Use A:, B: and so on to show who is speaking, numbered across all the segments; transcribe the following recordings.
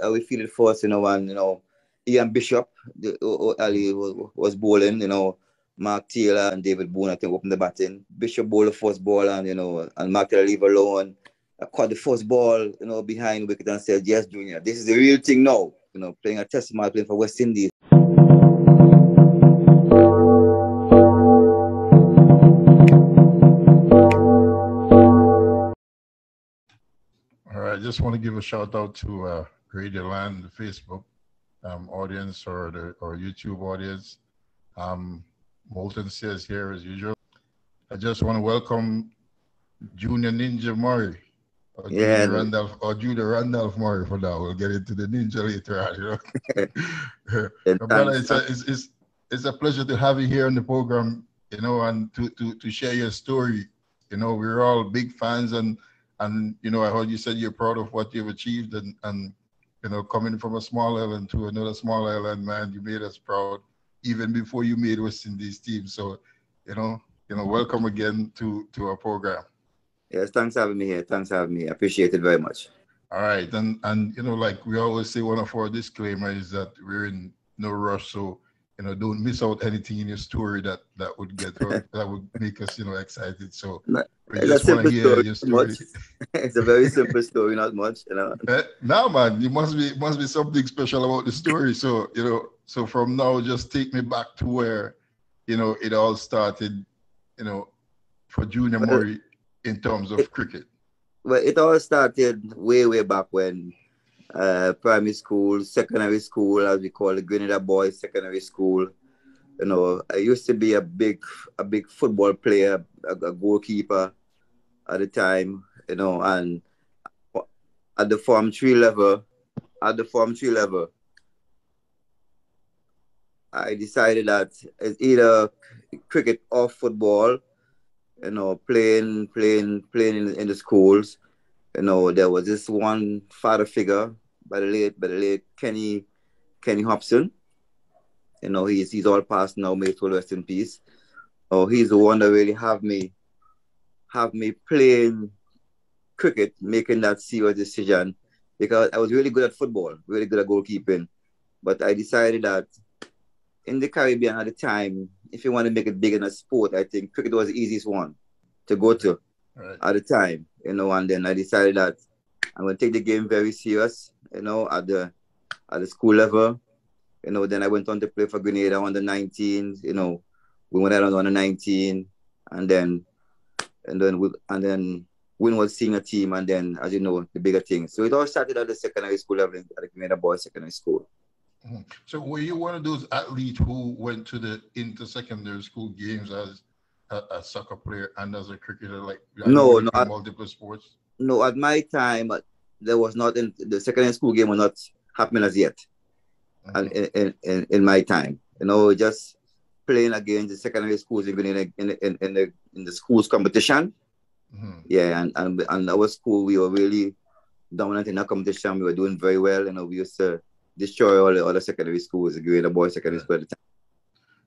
A: We feel it first, and Ian Bishop, Ali was bowling, Mark Taylor and David Boone, I think, opened the batting. Bishop bowled the first ball, and Mark Taylor leave alone. I caught the first ball, behind wicket and said, "Yes, Junior, this is the real thing now." Playing a test match, playing for West Indies.
B: All right, I just want to give a shout out to Grenadian, the Facebook audience or YouTube audience. Moulton Sayers here as usual. I just want to welcome Junior Ninja Murray or
A: Yeah,
B: Junior Randolph Murray for now. We'll get into the ninja later on. Brother, it's a pleasure to have you here on the program, and to share your story. We're all big fans and I heard you said you're proud of what you've achieved and coming from a small island to another small island, man, you made us proud even before you made West Indies team. So, welcome again to our program.
A: Yes, thanks for having me here. Thanks for having me. I appreciate it very much.
B: All right. And like we always say, one of our disclaimers is that we're in no rush. So, don't miss out anything in your story that would that would make us, excited. So we just want to hear your story.
A: It's a very simple story, not much,
B: Now, man, it must be something special about the story. So, so from now, just take me back to where, it all started, for Junior Murray in terms of cricket.
A: Well, it all started way, way back when primary school, secondary school, as we call it, Grenadian boys secondary school. I used to be a big football player, a goalkeeper at the time, and at the Form 3 level, I decided that it's either cricket or football, playing in the schools. There was this one father figure by the late Kenny Hobson. He's all past now, may soul rest in peace. Oh, he's the one that really have me playing cricket, making that serious decision, because I was really good at football, really good at goalkeeping. But I decided that in the Caribbean at the time, if you want to make it big in a sport, I think cricket was the easiest one to go to at the time, and then I decided that I'm going to take the game very serious, at the school level. Then I went on to play for Grenada under 19, we went out on under 19, and then Win was senior team, and then, as you know, the bigger things. So it all started at the secondary school level, at the Grenada Boys Secondary School.
B: Mm-hmm. So were you one of those athletes who went to the inter-secondary school games as a soccer player and as a cricketer? Like,
A: no,
B: multiple sports?
A: No, at my time, there was not, the secondary school game was not happening as yet. Mm-hmm. in my time, just playing against the secondary schools in the schools competition. Mm-hmm. Yeah, and our school, we were really dominant in that competition. We were doing very well. We used to destroy all the other secondary schools, the Grenada Boys Secondary School at the time.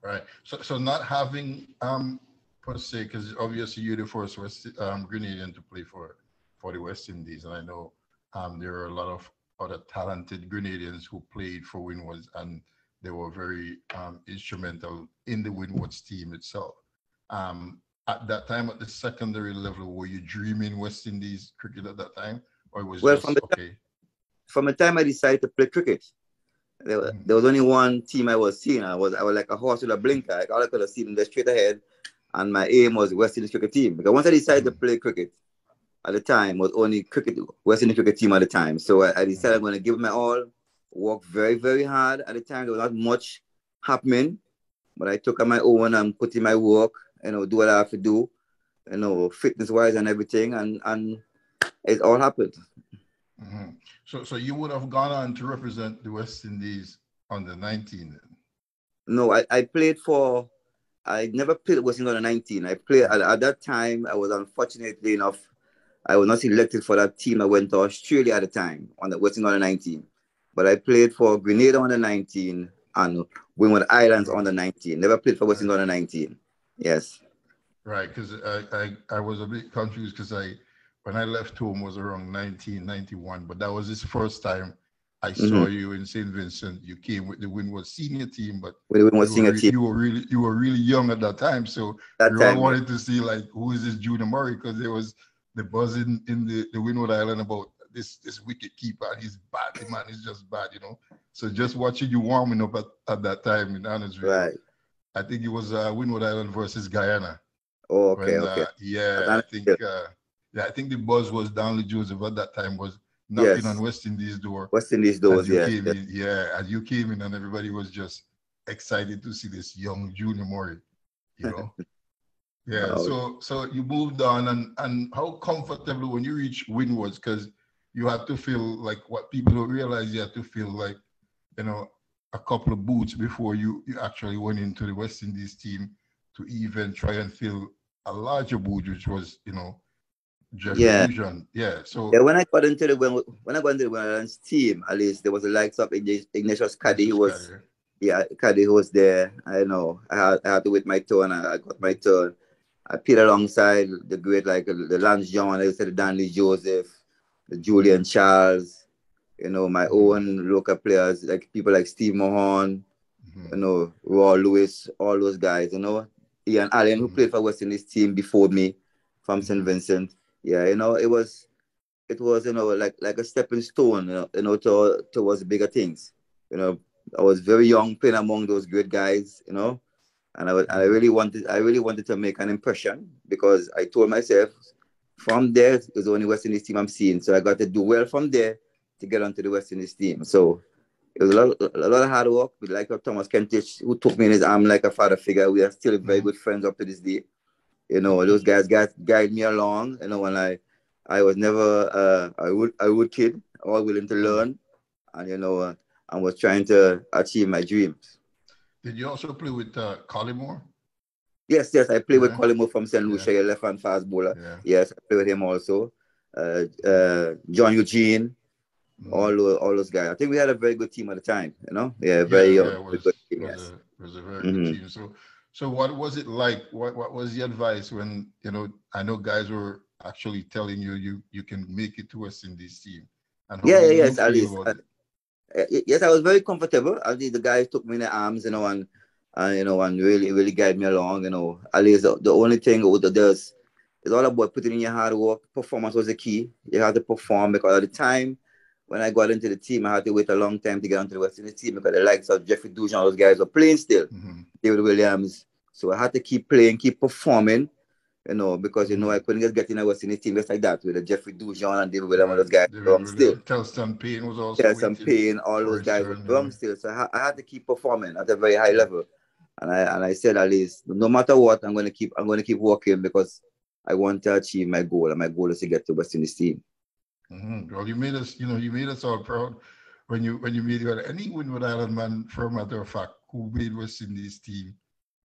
B: Right. So not having per se, because obviously you're the first Grenadian to play for the West Indies, and I know there are a lot of other talented Grenadians who played for Windwards, and they were very instrumental in the Windwards team itself. At that time, at the secondary level, were you dreaming West Indies cricket at that time, or it was
A: From the time I decided to play cricket, there was only one team I was seeing. I was like a horse with a blinker. Like, all I could have seen them straight ahead, and my aim was West Indies cricket team. Because once I decided to play cricket, at the time was only West Indies cricket team at the time. So I decided I'm going to give it my all, work very, very hard. At the time, there was not much happening, but I took on my own and put in my work, do what I have to do, fitness-wise and everything, and it all happened.
B: Mm-hmm. So you would have gone on to represent the West Indies under 19?
A: No, I never played West Indies under 19. I played, at that time, I was unfortunately enough, I was not selected for that team. I went to Australia at the time on the West Indies under 19. But I played for Grenada under 19 and Windward Islands under 19. Never played for West Indies under 19. Yes.
B: Right, because I was a bit confused because when I left home was around 1991, but that was his first time I saw you in St. Vincent. You came with the Windward senior team, but you were really young at that time. So we all wanted to see like who is this Junior Murray, because there was the buzz in the Windward Island about this wicket keeper. He's bad. The man is just bad, you know. So just watching you warming up at that time in Annisville, I think it was Windward Island versus Guyana.
A: Oh, okay.
B: I think the buzz was Downley Joseph at that time was knocking on West Indies' door.
A: West Indies doors,
B: as you came in, and everybody was just excited to see this young Junior Murray, you know. So you moved on, and how comfortable when you reach Windwards, because you had to feel like what people don't realize, you had to feel like, you know, a couple of boots before you actually went into the West Indies team to even try and fill a larger boot, which was, you know, Fusion. So
A: when I got into the Windwards team, at least there was the likes of Ignatius Caddy who was Caddy who was there. I know I had to wait my turn. I got my turn. I played alongside the great like the Lance John, I said the Danley Joseph, the Julian Charles, you know, my own local players like people like Steve Mahon, you know, Raw Lewis, all those guys, you know, Ian Allen who played for West Indies team before me from St. Vincent. Yeah, you know, it was you know like a stepping stone, you know, towards bigger things. You know, I was very young playing among those great guys, you know, and I really wanted to make an impression, because I told myself from there it was the only West Indies team I'm seeing, so I got to do well from there to get onto the West Indies team. So it was a lot of hard work with like Thomas Kentish, who took me in his arm like a father figure. We are still very good friends up to this day. You know, those guys guide me along. You know, when I was never I would kid, all willing to learn, and you know, I was trying to achieve my dreams.
B: Did you also play with Collymore?
A: Yes, I played with Collymore from St. Lucia, left-hand fast bowler. Yes, I played with him also. John Eugene, all those guys. I think we had a very good team at the time. You know,
B: it was a very good team. So what was it like? What was the advice when, you know, I know guys were actually telling you can make it to West Indies team? And how
A: yes, at least. Yes, I was very comfortable. I think the guys took me in their arms, you know, and you know, and really guide me along, you know. At least the only thing it's all about putting in your hard work. Performance was the key. You had to perform, because at the time when I got into the team, I had to wait a long time to get onto the West Indies team, because the likes of Jeffrey Dujan, all those guys were playing still. David Williams. So I had to keep playing, keep performing, you know, because, you know, I couldn't just get in a West Indies team just like that with Jeffrey Dujan and David Williams, all those guys wrong still.
B: Telstan Payne was also
A: all those guys were wrong still. So I had to keep performing at a very high level. And I said, at least, no matter what, I'm going to keep working, because I want to achieve my goal, and my goal is to get to West Indies team.
B: Well, you made us all proud when you made any Windward Island man, for a matter of fact, who made West Indies team.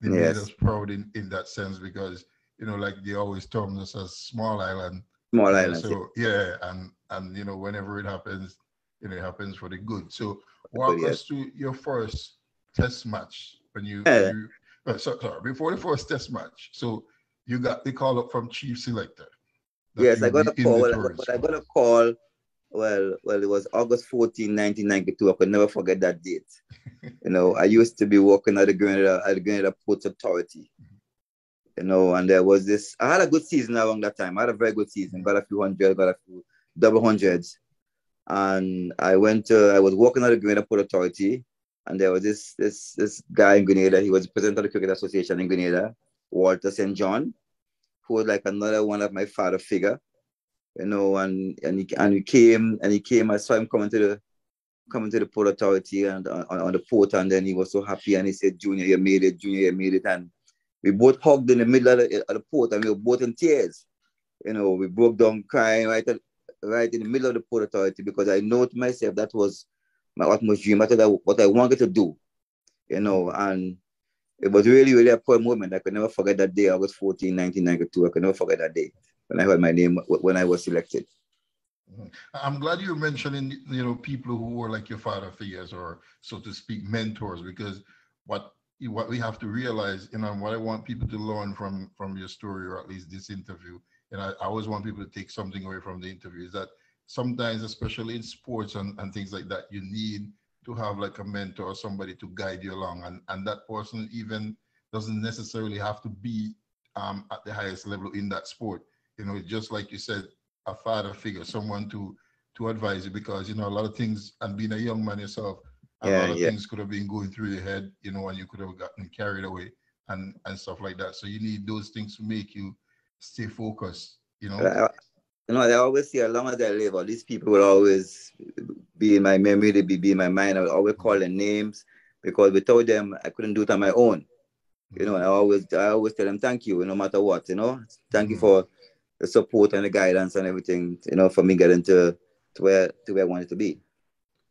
B: They made us proud in that sense, because, you know, like they always term us as small island. So and you know, whenever it happens, you know, it happens for the good. So walk us through your first test match when you before the first test match. So you got the call up from chief selector.
A: Yes, I got a call. I got a call. Well, it was August 14, 1992. I could never forget that date. You know, I used to be working at the Grenada Ports Authority. You know, and there was this. I had a good season around that time. I had a very good season. Got a few hundred, got a few double hundreds. And I was working at the Grenada Port Authority, and there was this guy in Grenada. He was president of the Cricket Association in Grenada, Walter St. John, who was like another one of my father figure, you know, and he came. I saw him coming to the Port Authority and on the port, and then he was so happy, and he said, Junior, you made it. And we both hugged in the middle of the port, and we were both in tears. You know, we broke down crying right in the middle of the Port Authority, because I know to myself that was my utmost dream. That's what I wanted to do, you know, and it was really, really a proud moment. I could never forget that day, August 14, 1992. I could never forget that day when I heard my name, when I was selected.
B: I'm glad you're mentioning, you know, people who were like your father figures, or so to speak, mentors, because what we have to realize, you know, what I want people to learn from your story, or at least this interview, and I always want people to take something away from the interview, is that sometimes, especially in sports and things like that, you need to have like a mentor or somebody to guide you along. And that person even doesn't necessarily have to be at the highest level in that sport. You know, just like you said, a father figure, someone to advise you, because, you know, a lot of things, and being a young man yourself, a lot of things could have been going through your head, you know, and you could have gotten carried away and stuff like that. So you need those things to make you stay focused, you know.
A: You know, I always say, as long as I live, all these people will always be in my memory, they be in my mind. I will always call their names, because without them, I couldn't do it on my own. You know, I always tell them thank you, no matter what, you know. Thank you for the support and the guidance and everything, you know, for me getting to where I wanted to be.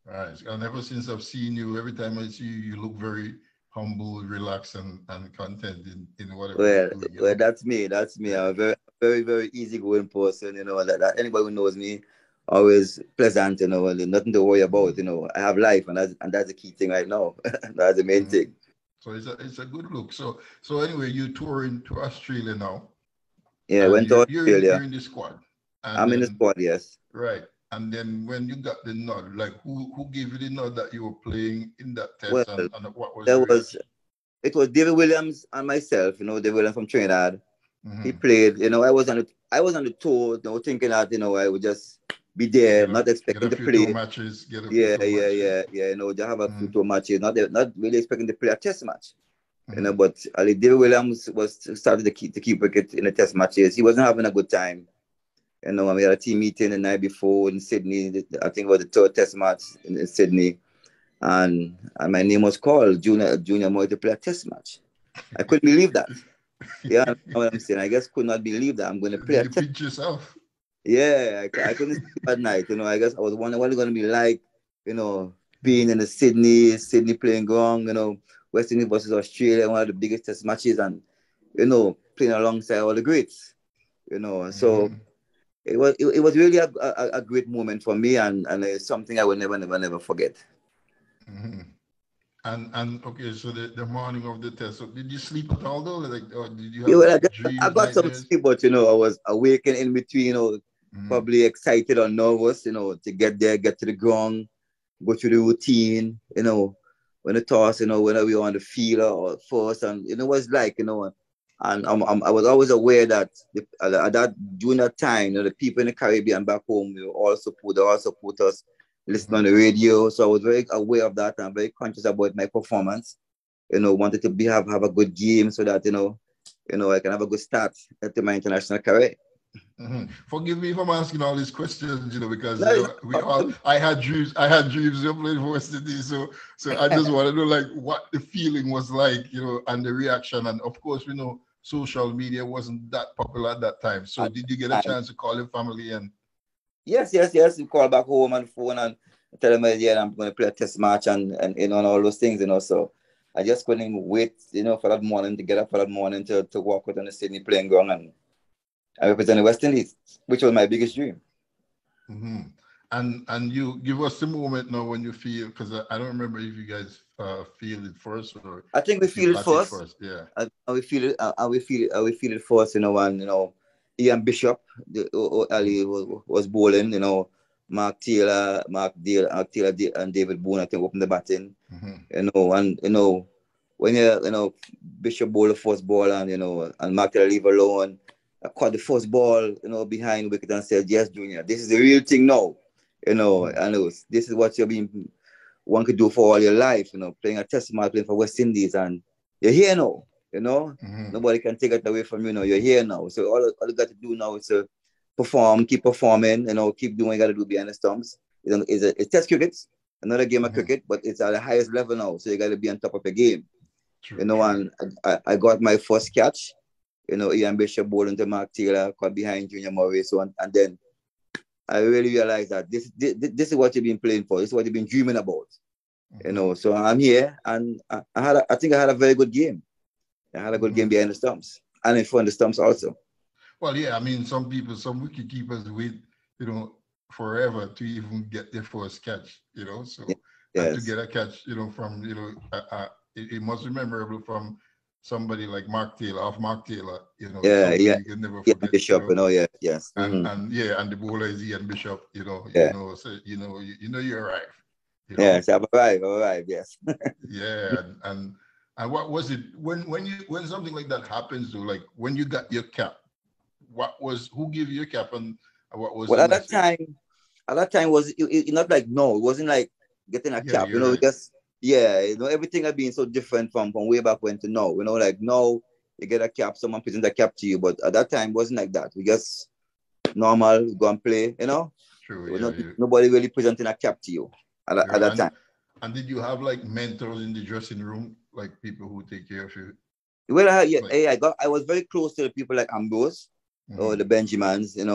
B: Right. And ever since I've seen you, every time I see you, you look very humble, relaxed, and content in whatever you're doing. You
A: Well,
B: know?
A: that's me. That's me.
B: Yeah.
A: I'm a very, very, very easygoing person. You know, that anybody who knows me, always pleasant. You know, and nothing to worry about. You know, I have life, and that's the key thing right now. That's the main thing.
B: So it's a good look. So anyway, you touring to Australia now,
A: Yeah, I
B: and
A: went to
B: you're
A: Australia.
B: in the squad, and
A: I'm in the
B: then
A: squad. Yes.
B: right, and then when you got the nod, like who gave you the nod that you were playing in that
A: Well,
B: test, and what was
A: there
B: the
A: was
B: reaction?
A: it was David Williams and myself. You know, David Williams from Trinidad. He
B: Mm-hmm.
A: played. You know, I was on the tour. You know, thinking that, you know, I would just be there, not
B: Get
A: expecting
B: a
A: to
B: few tour
A: play.
B: matches, get a few
A: Yeah,
B: tour
A: yeah,
B: matches.
A: yeah, yeah. You know, just have a few
B: Mm-hmm.
A: tour matches. Not really expecting to play a test match. You know,
B: Mm-hmm.
A: but Ali David Williams was started to keep wicket in the test matches. He wasn't having a good time. You know, we had a team meeting the night before in Sydney. I think it was the third test match in Sydney, and my name was called Junior Moy to play a test match. I couldn't believe that. Yeah, you know what I'm saying. I just could not believe that I'm going to play
B: Did
A: a
B: you
A: test.
B: pinch yourself?
A: Yeah, I couldn't sleep at night. You know, I guess I was wondering what it's going to be like. You know, being in the Sydney playing ground. You know, West Indies versus Australia, one of the biggest test matches, and you know, playing alongside all the greats. You know, so
B: Mm-hmm.
A: it was really a great moment for me, and it's something I will never forget.
B: Mm-hmm. And okay, so the morning of the test, so did you sleep at all though? Like, or did you
A: Yeah,
B: have
A: well, I
B: dreams,
A: got some
B: nightmares?
A: sleep, but you know, I was awakened in between. You know,
B: Mm-hmm.
A: probably excited or nervous. You know, to get there, get to the ground, go through the routine. You know, when the toss, you know, whenever we were on the field or first, and you know what it's like. You know, and I was always aware that during that time, you know, the people in the Caribbean back home, they all support us, listen on the radio. So I was very aware of that and very conscious about my performance. You know, wanted to have a good game so that I can have a good start at my international career.
B: Mm-hmm. Forgive me if I'm asking all these questions, you know, because
A: No,
B: you
A: it's
B: know
A: not
B: we
A: a
B: all
A: problem.
B: I had dreams of playing for West Indies, so I just want to know like what the feeling was like, you know, and the reaction. And of course, we know social media wasn't that popular at that time. So
A: At
B: did you get a
A: the time.
B: chance to call your family and
A: Yes. You call back home on the phone and tell them, yeah, I'm going to play a test match and you know, and all those things, you know. So I just couldn't wait, you know, for that morning to get up for that morning to walk out on the Sydney playing ground and I represent the West Indies, which was my biggest dream.
B: mm-hmm. And you give us the moment now when you feel, because I don't remember if you guys feel it first or
A: I think we
B: if you
A: feel it
B: bat it
A: first.
B: first. Yeah.
A: We feel it. We feel it first. You know, and you know, Ian Bishop, Ali was bowling. You know, Mark Taylor, and David Boone. I think opened the batting.
B: Mm-hmm.
A: You know, and you know, when you know Bishop bowled the first ball, and you know, and Mark Taylor leave alone. I caught the first ball, you know, behind wicket and said, "Yes, Junior, this is the real thing now." You know,
B: Mm-hmm.
A: and this is what you've been one could do for all your life, you know, playing a test match, playing for West Indies, and you're here now, you know.
B: Mm-hmm.
A: Nobody can take it away from you now. You're here now. So all you got to do now is to perform, keep performing, you know, keep doing what you got to do behind the stumps. It's test cricket, another game of
B: Mm-hmm.
A: cricket, but it's at the highest level now. So you got to be on top of the game, you
B: True,
A: know.
B: true.
A: And I got my first catch, you know, Ian Bishop bowling to Mark Taylor, caught behind Junior Murray. So, and then I really realized that this is what you've been playing for. This is what you've been dreaming about. You
B: Mm-hmm.
A: know, so I'm here, and I think I had a very good game. I had a good game
B: Mm-hmm.
A: behind the stumps and in front of the stumps also.
B: Well, yeah, I mean, some people, some wicket keepers wait, you know, forever to even get their first catch, you know.
A: Yeah.
B: So, and to
A: Yes.
B: get a catch, you know, from, you know, it must be memorable from somebody like Mark Taylor,
A: Yeah,
B: somebody
A: yeah.
B: you can never
A: Ian
B: forget,
A: Bishop, yes.
B: And the bowler is Ian Bishop,
A: Yeah.
B: so you arrive.
A: Yes, I've arrived, yes.
B: Yeah, and what was it when something like that happens to, like when you got your cap, who gave you your cap and what was
A: Well,
B: the message?
A: at that time was it not like no, it wasn't like getting a
B: Yeah,
A: cap,
B: you're right.
A: just everything had been so different from way back when to now. Like now you get a cap, someone presents a cap to you, but at that time it wasn't like that. We just normal go and play,
B: True,
A: There was
B: yeah.
A: nobody really presenting a cap to you at that time.
B: And did you have like mentors in the dressing room, like people who take care of you?
A: Well, I was very close to the people like Ambrose or the Benjamins, like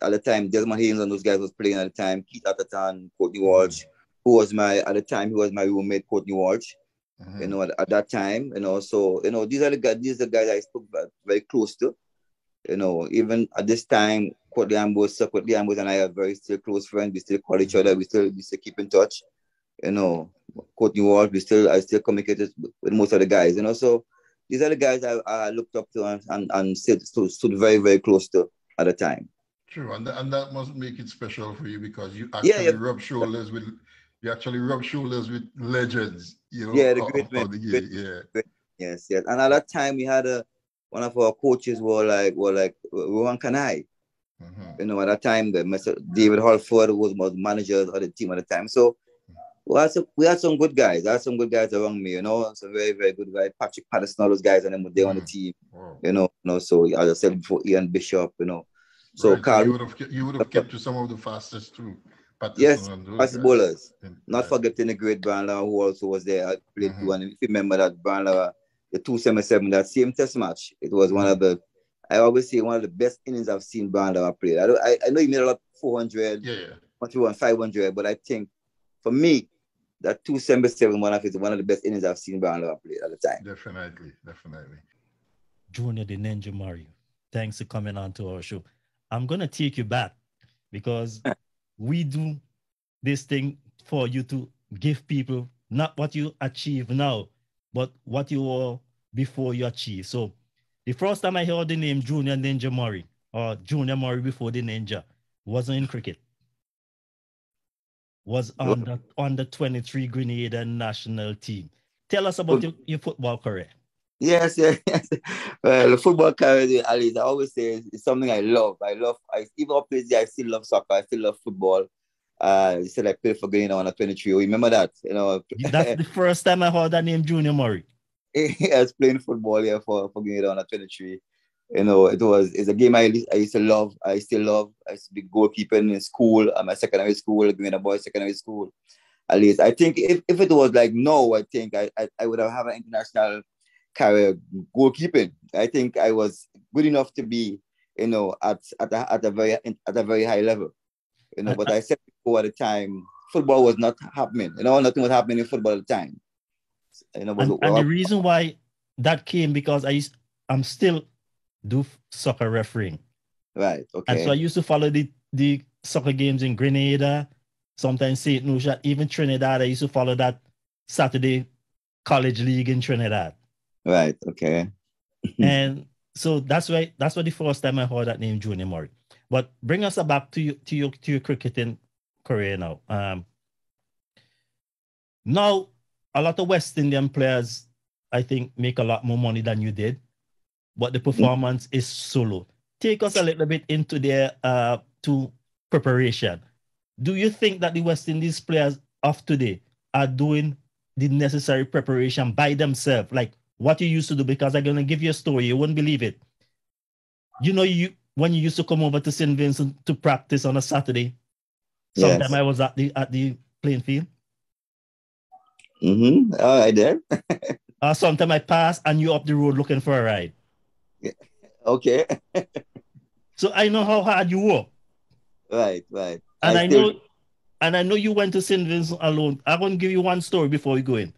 A: at the time, Desmond Haynes and those guys was playing at the time. Keith Atherton, Courtney Walsh, who was at the time, he was my roommate, Courtney Walsh. At that time, so these are the guys I spoke very close to. Even at this time, Courtney Ambrose and I are very still close friends. We still call each other. We still keep in touch. Courtney Walsh, I still communicated with most of the guys. So these are the guys I looked up to and stood very, very close to at the time.
B: True, and that must make it special for you because you actually rub shoulders with legends,
A: the great men.
B: of the game.
A: Great. Yes. And at that time we had one of our coaches were like Rohan Kanai. At that time, Mr. David Holford was manager of the team at the time. So we had some good guys. I had some good guys around me, some very, very good guys. Patrick Patterson, all those guys, and then they on the team. Wow. So as I said before, Ian Bishop, So
B: right, Carl, so you would have kept to some of the fastest too.
A: Yes, fast bowlers. Not forgetting the great Brandler who also was there. I played too, and if you remember that Brandler, the 277, that same test match, it was one of the, I always say, one of the best innings I've seen Brandler play. I know he made a lot 400, 500, but I think for me, that 277 one of the best innings I've seen Brandler play at the time.
B: Definitely.
C: Junior the Ninja Mario, thanks for coming on to our show. I'm gonna take you back because we do this thing for you to give people not what you achieve now, but what you were before you achieve. So the first time I heard the name Junior Ninja Murray or Junior Murray before the Ninja wasn't in cricket. Was on the 23 Grenadian national team. Tell us about your football career.
A: Yes. Well, the football career, Alice, I always say it's something I love. Even up to this day, I still love soccer. I still love football. You said I played for Grenadian on a 23. Remember that?
C: That's the first time I heard that name, Junior Murray.
A: I was playing football here for Grenadian on a 23. It's a game I used to love. I still love. I used to be goalkeeping in school, at my secondary school, Grenadian boys secondary school. At least I think if it was like no, I think I would have an international career goalkeeping. I think I was good enough to be, at a very high level. But I said before at the time, football was not happening. Nothing was happening in football at the time.
C: And the reason why that came because I'm still do soccer refereeing.
A: Right. Okay.
C: And so I used to follow the soccer games in Grenada, sometimes St. Lucia, even Trinidad. I used to follow that Saturday college league in Trinidad.
A: Right. Okay.
C: And so that's why the first time I heard that name, Junior Murray. But bring us back to your cricketing career now. Now a lot of West Indian players, I think, make a lot more money than you did, but the performance is solo. Take us a little bit into their to preparation. Do you think that the West Indies players of today are doing the necessary preparation by themselves, like what you used to do? Because I'm gonna give you a story, you wouldn't believe it. When you used to come over to St. Vincent to practice on a Saturday, sometime I was at the playing field.
A: Oh, I did.
C: Sometime I pass and you up the road looking for a ride.
A: Yeah. Okay.
C: So I know how hard you work.
A: Right.
C: And I know you went to St. Vincent alone. I'm going to give you one story before we go in.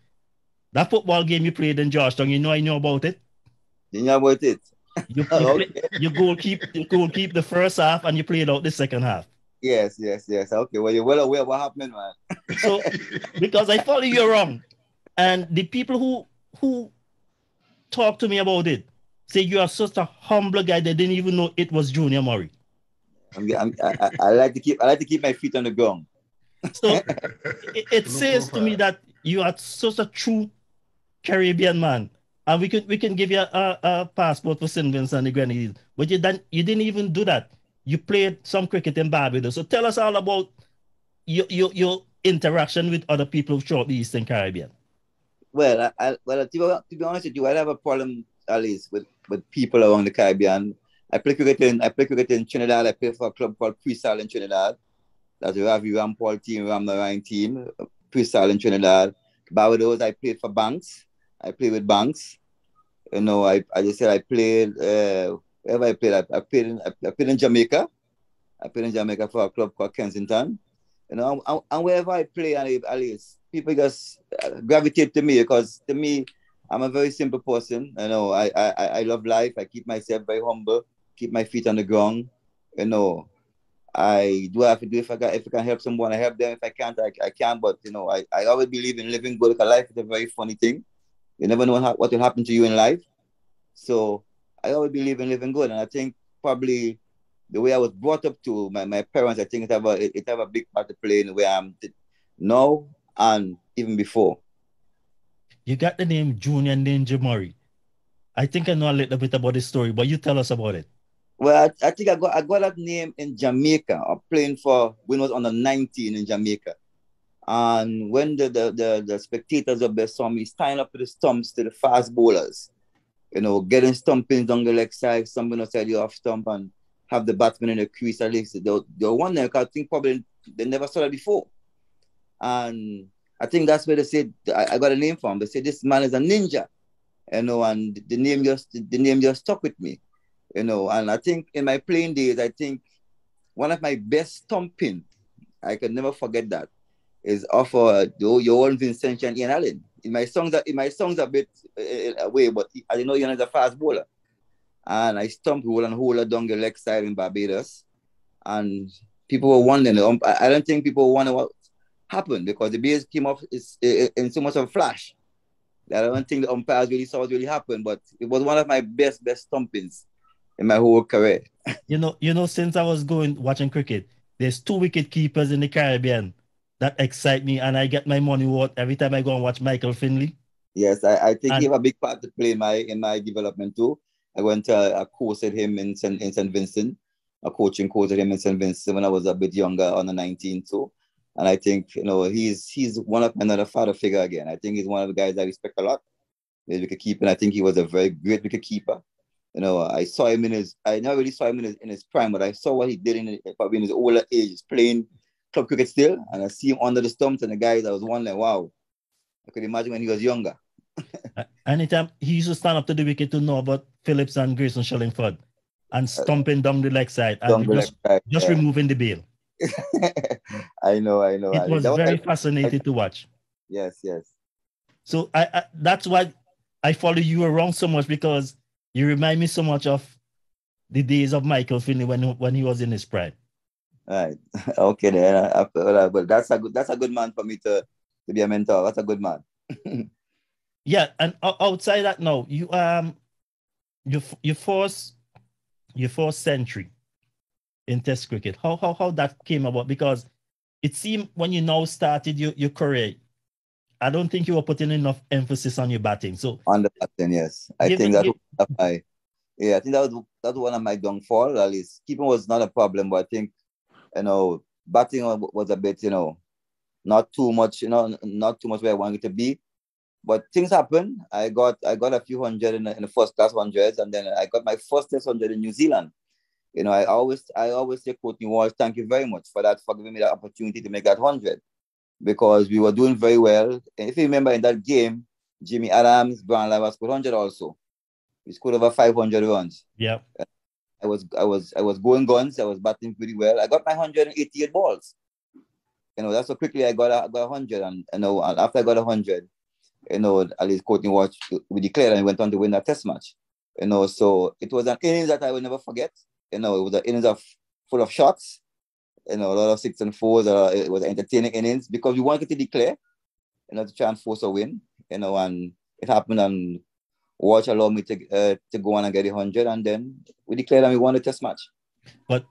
C: That football game you played in Georgetown, I know about it.
A: You know about it?
C: You goalkeep the first half and you played out the second half.
A: Yes. Okay, well, you're well aware of what happened, man.
C: So, because I follow you around. And the people who talk to me about it say you are such a humble guy they didn't even know it was Junior Murray.
A: I like to keep my feet on the ground.
C: So it says to me that you are such a true Caribbean man, and we can give you a passport for St. Vincent and the Grenadians, but you didn't even do that. You played some cricket in Barbados. So tell us all about your interaction with other people throughout the Eastern Caribbean.
A: Well, to be honest with you, I have a problem at least with people around the Caribbean. I play cricket in Trinidad. I play for a club called Freestyle in Trinidad. That's the Ravi Rampal team, Ram Narayan team, Freestyle in Trinidad. Barbados, I played for Banks. I played with Banks. You know, I just said I played wherever I played. I played in Jamaica. I played in Jamaica for a club called Kensington. You know, and wherever I play, at least people just gravitate to me because to me, I'm a very simple person. You know, I love life. I keep myself very humble. Keep my feet on the ground. You know, I do what I have to do. If I can help someone, I help them. If I can't, I can't. But you know, I always believe in living good. Because life is a very funny thing. You never know what will happen to you in life. So I always believe in living good. And I think probably the way I was brought up to my parents, I think it have a big part to play in the way I'm now and even before.
C: You got the name Junior Ninja Murray. I think I know a little bit about this story, but you tell us about it.
A: Well, I think I got that name in Jamaica, playing for when I was under 19 in Jamaica. And when the spectators up there saw me standing up to the stumps to the fast bowlers, you know, getting stumpings down the leg side, stumping outside the off stump and have the batsman in the crease at least. They were wondering, because I think probably they never saw that before. And I think that's where they said, I got a name from. They said, this man is a ninja, you know, and the name just stuck with me. You know, and I think in my playing days, I think one of my best stumping, I can never forget that, is off your own Vincy and Ian Allen. In my songs a bit away, but I didn't know Ian is a fast bowler. And I stumped hole and hole down the leg side in Barbados. And people were wondering, I don't think people wonder what happened because the base came off in so much of a flash. I don't think the umpires really saw what really happened, but it was one of my best stumpings in my whole career.
C: You know, since I was watching cricket, there's 2 wicket keepers in the Caribbean that excite me, and I get my money worth every time I go and watch Michael Finley.
A: Yes, I think he have a big part to play in my development too. I went to a course at him in St. Vincent, a coaching course at him in St. Vincent when I was a bit younger, under 19 too. And I think, you know, he's one of another father figure again. I think he's one of the guys I respect a lot. He's wicket keeper, and I think he was a very great wicket keeper. You know, I never really saw him in his prime, but I saw what he did probably in his older age, playing club cricket still, and I see him under the stumps, and the guys, I was wondering, wow, I could imagine when he was younger.
C: Anytime he used to stand up to the wicket to know about Phillips and Grayson Shillingford and stumping down the leg side and just removing the bail.
A: I know.
C: It was very fascinating to watch.
A: Yes.
C: So I that's why I follow you around so much, because you remind me so much of the days of Michael Finley when he was in his prime.
A: Right. Okay then. But that's a good man for me to be a mentor. That's a good man.
C: Yeah, and outside that now, your first century in Test cricket. How that came about? Because it seemed when you now started your career, I don't think you were putting enough emphasis on your batting. So
A: on the batting, yes. I think that was one of my downfall. At least keeping was not a problem, but I think, you know, batting was a bit, you know, not too much where I wanted it to be. But things happen. I got a few hundred in the first class hundreds, and then I got my first Test 100 in New Zealand. You know, I always say, Courtney Walsh, thank you very much for giving me the opportunity to make that 100, because we were doing very well. And if you remember in that game, Jimmy Adams, Brian Lava scored 100 also. We scored over 500 runs.
C: Yeah.
A: I was going guns. I was batting pretty well. I got my 188 balls. You know, that's how quickly I got 100. And you know, after I got 100, you know, at least Courtney Walsh, we declared and went on to win that Test match. You know, so it was an innings that I will never forget. You know, it was an innings full of shots. You know, a lot of 6 and 4s. It was an entertaining innings because we wanted to declare, you know, to try and force a win. and it happened, and Walsh allowed me to go on and get 100, and then we declared that we won the test match.
C: But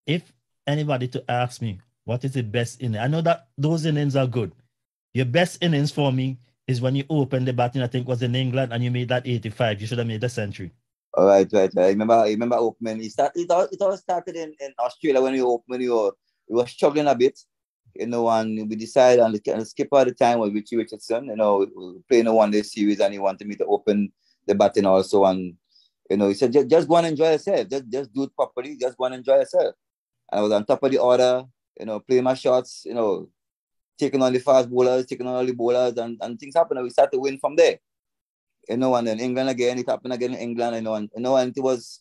C: if anybody to ask me, what is the best inning? I know that those innings are good. Your best innings for me is when you opened the batting, I think was in England, and you made that 85. You should have made the century.
A: All right. I remember opening. It all started in Australia when we were struggling a bit, and we decided, and the skipper at the time was Richie Richardson. We were playing a one-day series, and he wanted me to open the batting also, and he said, just go and enjoy yourself. Just do it properly. Just go and enjoy yourself. And I was on top of the order, playing my shots, taking on the fast bowlers, taking on all the bowlers, and things happened. And we started to win from there. And then England again, it happened again in England, and it was,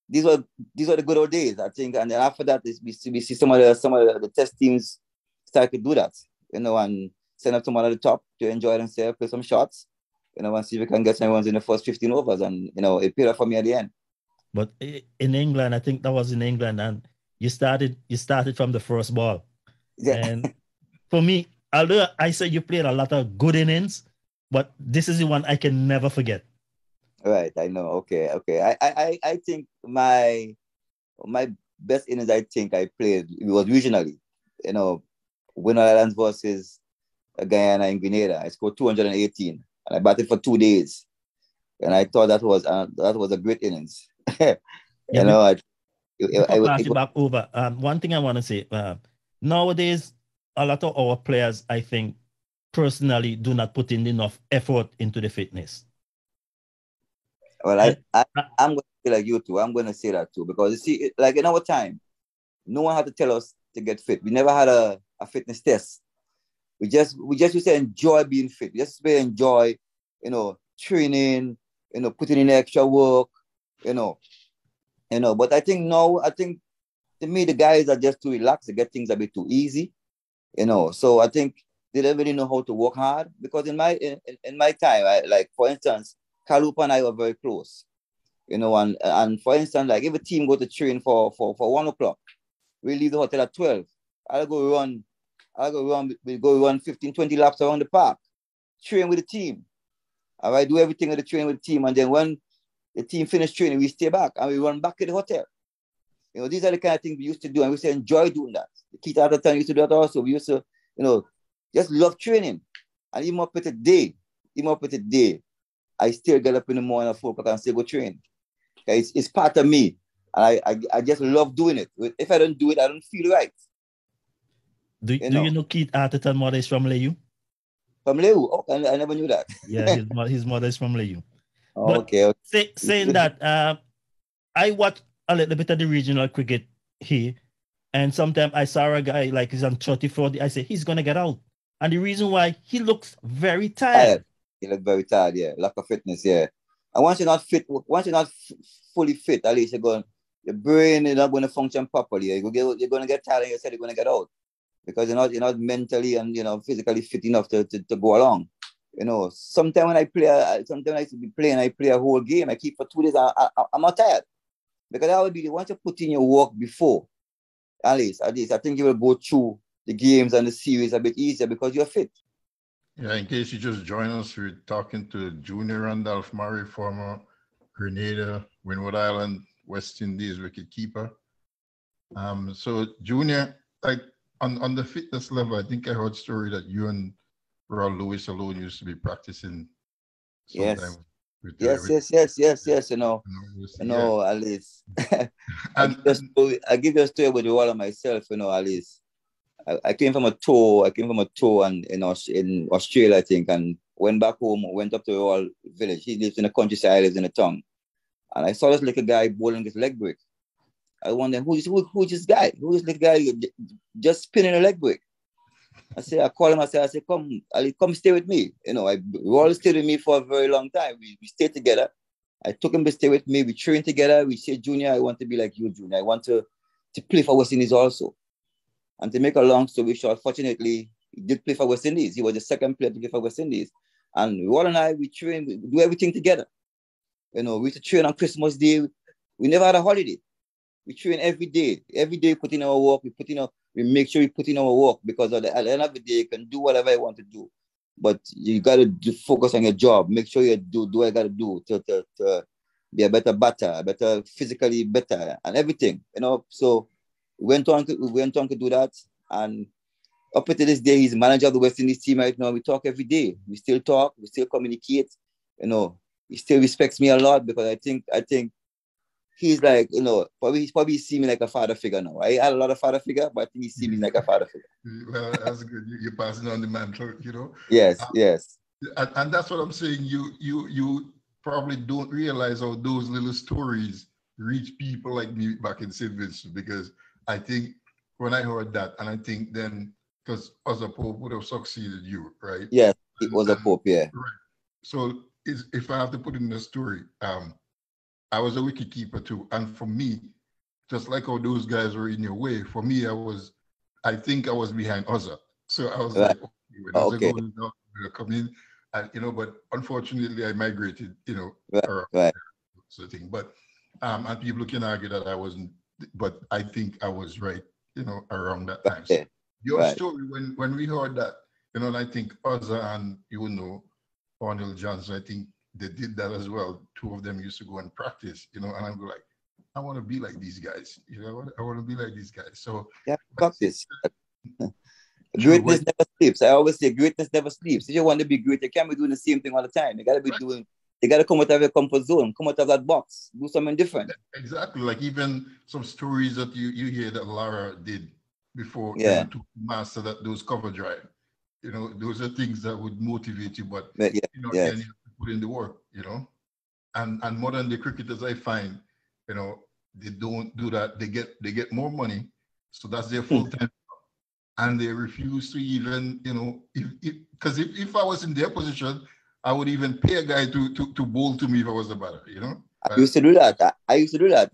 A: these were the good old days, I think. And then after that, we see some of the test teams start to do that, and send up someone at the top to enjoy themselves, play some shots, and see if we can get some runs in the first 15 overs. And, it paid off for me at the end. But
C: in England, I think that was in England, and you started from the first ball. Yeah. And for me, although I said you played a lot of good innings, but this is the one I can never forget.
A: Right, I know. Okay. I think my best innings I think I played, it was regionally, Winner Islands versus Guyana and Grenada. I scored 218, and I batted for 2 days, and I thought that was a great innings.
C: Pass you back over. One thing I want to say, nowadays, a lot of our players, I think, personally, do not put in enough effort into the fitness.
A: Well, I'm going to say like you too. I'm going to say that too, because you see, like in our time, no one had to tell us to get fit. We never had a fitness test. We just used to enjoy being fit. We just enjoy, training, putting in extra work, But I think to me, the guys are just too relaxed. They get things a bit too easy, So I think they don't really know how to work hard, because in my time, like for instance, Kalupa and I were very close, and for instance, like if a team go to train for 1 o'clock, we leave the hotel at 12. I'll go run 15, 20 laps around the park, train with the team. All right, do everything with the train with the team, and then when the team finish training, we stay back and we run back to the hotel. These are the kind of things we used to do, and we used to enjoy doing that. The kids at the time used to do that also. We used to, just love training. And even up with the day, I still get up in the morning at 4 o'clock and still go train. Okay? It's part of me. And I just love doing it. If I don't do it, I don't feel right.
C: Do you know Keith Atherton mother is from Leyu?
A: From Leyu? Oh, I never knew that.
C: Yeah, his mother is from Leyu.
A: Oh,
C: but
A: okay.
C: Saying that, I watch a little bit of the regional cricket here, and sometimes I saw a guy like he's on 30, 40. I say he's gonna get out, and the reason why, he looks very tired.
A: He looks very tired. Yeah, lack of fitness. Yeah, and once you're not fit, fully fit, at least your brain is not going to function properly. You're going to get tired, and you said you're going to get out, because you're not mentally and physically fit enough to go along. Sometimes when I play, sometimes I used to be playing, I play a whole game, I keep for 2 days, I'm not tired. Because that would be, once you put in your work before, at least, I think you will go through the games and the series a bit easier because you're fit.
B: Yeah, in case you just join us, we're talking to Junior Randolph Murray, former Grenada, Windward Island, West Indies wicketkeeper. So Junior, like on the fitness level, I think I heard a story that you and Ron Lewis alone used to be practicing sometime.
A: Yes. Alice. I give you a story about the wall of myself, Alice. I came from a tour. In Australia, I think, and went back home. Went up to the Royal Village. He lives in the countryside. I live in the town, and I saw this little guy bowling his leg break. I wondered who's this guy? Who is this guy just spinning a leg break? I call him. I say, come stay with me. We all stayed with me for a very long time. We stayed together. I took him to stay with me. We trained together. We said, Junior, I want to be like you, Junior. I want to play for West Indies also. And to make a long story short, fortunately, he did play for West Indies. He was the second player to play for West Indies. And Wall and I, we trained, we do everything together. We used to train on Christmas Day. We never had a holiday. We train every day. Every day we put in our work. We make sure we put in our work, because at the end of the day, you can do whatever you want to do. but you got to focus on your job. Make sure you do what you got to do to be a better batter, better physically better, and everything. So we went on to do that, and up until this day, he's manager of the West Indies team right now. We talk every day. We still talk. We still communicate. He still respects me a lot because I think he's like, he's probably see me like a father figure now. I had a lot of father figure, but I think he see me like a father figure.
B: Well, that's good. You're passing on the mantle,
A: Yes, yes.
B: And that's what I'm saying. You probably don't realize how those little stories reach people like me back in St. Vincent, because I think when I heard that, and I think then, because Other Pope would have succeeded you, right?
A: Yes, it was a Pope, yeah.
B: Right. So if I have to put in the story, I was a wicket keeper too. And for me, just like how those guys were in your way, for me, I think I was behind Other. So I was like, okay, when Other goes down, we'll come in. And, but unfortunately, I migrated, around
A: right.
B: sort of thing. But, and people can argue that I wasn't, but I think I was right, around that time. So your story, when we heard that, and I think Other and, Arnold Johnson, I think they did that as well. Two of them used to go and practice, and I'm like, I want to be like these guys. I want to be like these guys. So
A: yeah, practice. Greatness never sleeps. I always say greatness never sleeps. If you want to be great, you can't be doing the same thing all the time. You gotta come out of your comfort zone, come out of that box, do something different.
B: Exactly. Like even some stories that you hear that Lara did before to master those cover drive. Those are things that would motivate you, but then you have to put in the work, And modern day cricketers, I find, they don't do that. They get more money, so that's their full time, and they refuse to even, because if I was in their position, I would even pay a guy to bowl to me if I was a batter,
A: I used to do that.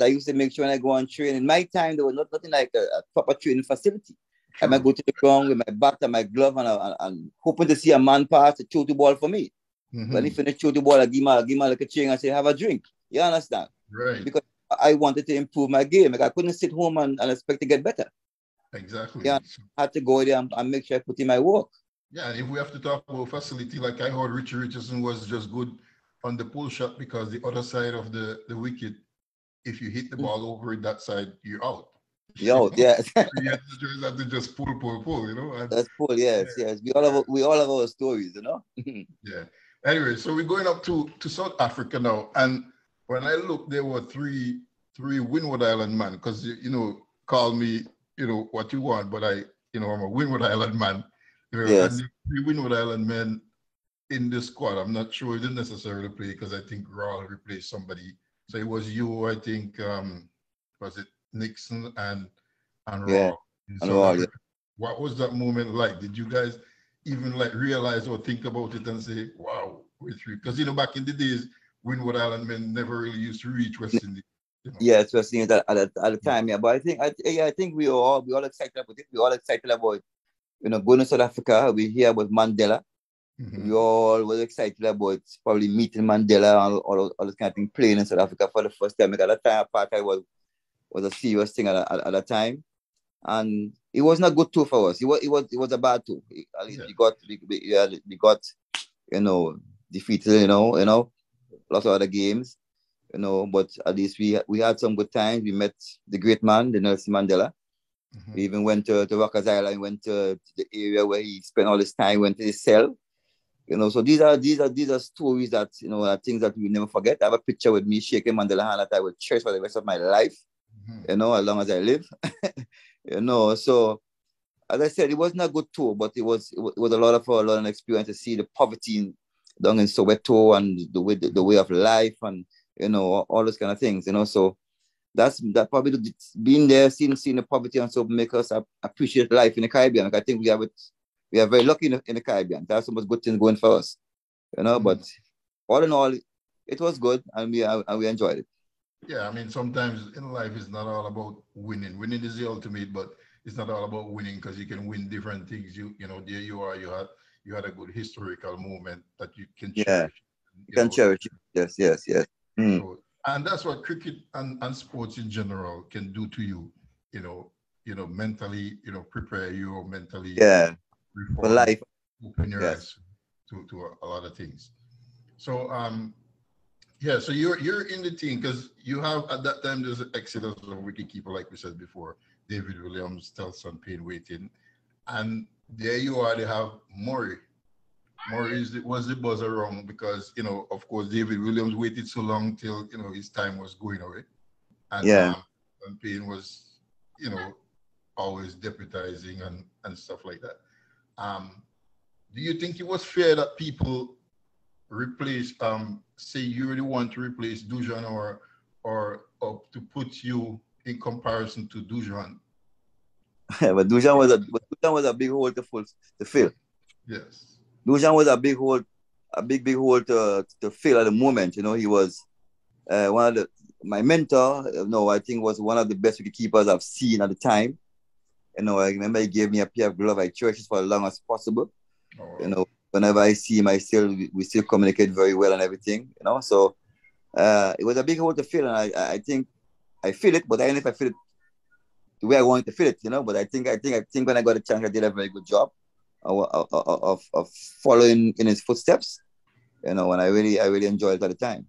A: I used to make sure when I go on training. In my time, there was nothing like a proper training facility. True. I might go to the ground with my bat and my glove and hoping to see a man pass to throw the ball for me. When he finished throw the ball, I give him a like a chain and say, have a drink. You understand?
B: Right.
A: Because I wanted to improve my game. Like I couldn't sit home and expect to get better.
B: Exactly.
A: Yeah, I had to go there and make sure I put in my work.
B: Yeah, and if we have to talk about facility, like I heard Richie Richardson was just good on the pull shot because the other side of the wicket, if you hit the ball over it that side, you're out.
A: You're out, yes.
B: You have to just pull. And,
A: that's pull, yes. We all have our stories,
B: Yeah. Anyway, so we're going up to South Africa now. And when I looked, there were three Windward Island man, because call me, what you want, but I'm a Windward Island man.
A: Yes.
B: And the three Windward Island men in the squad, I'm not sure he didn't necessarily play because I think Rawl replaced somebody. So it was you, I think, was it Nixon and Rawl.
A: Yeah. And Rawl,
B: What was that moment like? Did you guys even realize or think about it and say, wow, we're three? Because back in the days, Windward Island men never really used to reach West Indies.
A: Yeah, it's West Indies at the time, yeah. But I think we all excited about it. We all excited about going to South Africa. We hear about Mandela. We all were excited about probably meeting Mandela and all this kind of thing, playing in South Africa for the first time. At that time, apartheid was a serious thing at that time, and it wasn't a good tour for us. It was a bad tour. At least we got defeated. Lots of other games. But at least we had some good times. We met the great man, the Nelson Mandela. We even went to Rockers Island, went to the area where he spent all his time, went to his cell. So these are stories that, are things that we never forget. I have a picture with me shaking Mandela hand that I will cherish for the rest of my life, as long as I live. So as I said, it wasn't a good tour, but it was a lot of experience to see the poverty down in Soweto and the way of life and, all those kind of things, So that probably being there, seeing the poverty and so make us appreciate life in the Caribbean. Like I think we are very lucky in the Caribbean. There's so much good things going for us, But all in all, it was good, and we enjoyed it.
B: Yeah, I mean, sometimes in life it's not all about winning. Winning is the ultimate, but it's not all about winning because you can win different things. There you are. You had a good historical moment that you can cherish.
A: You can cherish it. Yes.
B: So, and that's what cricket and sports in general can do to you. Mentally, prepare you or mentally.
A: Yeah. For life.
B: Open your eyes. to a lot of things. So yeah, so you're in the team because you have at that time there's an exodus of wicketkeeper, like we said before, David Williams, Telson Payne waiting, and there you are. They have Murray. Murray was the buzzer wrong because of course David Williams waited so long till his time was going away, and and Payne was always deputizing and stuff like that. Do you think it was fair that people replace say you really want to replace Dujan or to put you in comparison to Dujan?
A: But Dujan was a big hole to fill.
B: Yes.
A: Dujan was a big hole hole to fill at the moment. He was one of my mentor. I think was one of the best wicketkeepers I've seen at the time. I remember he gave me a pair of gloves I cherished for as long as possible. Oh. Whenever I see him, we still communicate very well and everything. So it was a big hole to fill, and I think I feel it, but I don't know if I feel it the way I wanted to feel it. But I think when I got a chance, I did a very good job of following in his footsteps. And I really enjoyed it at the time.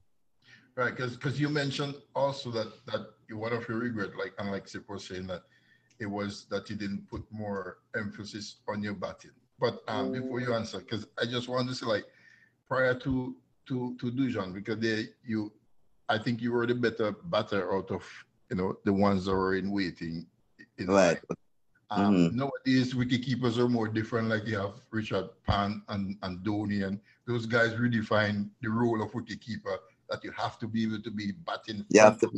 B: Right, because you mentioned also that one of your regret, like Cippy was saying, that it was that you didn't put more emphasis on your batting. But before you answer, because I just wanted to say, prior to Dujan, because I think you were the better batter out of the ones that were in waiting.
A: Right.
B: Nowadays, wicketkeepers are more different. Like you have Richard Pan and Dhoni, and those guys redefine the role of wicketkeeper. That you have to be able to be batting.
A: You have to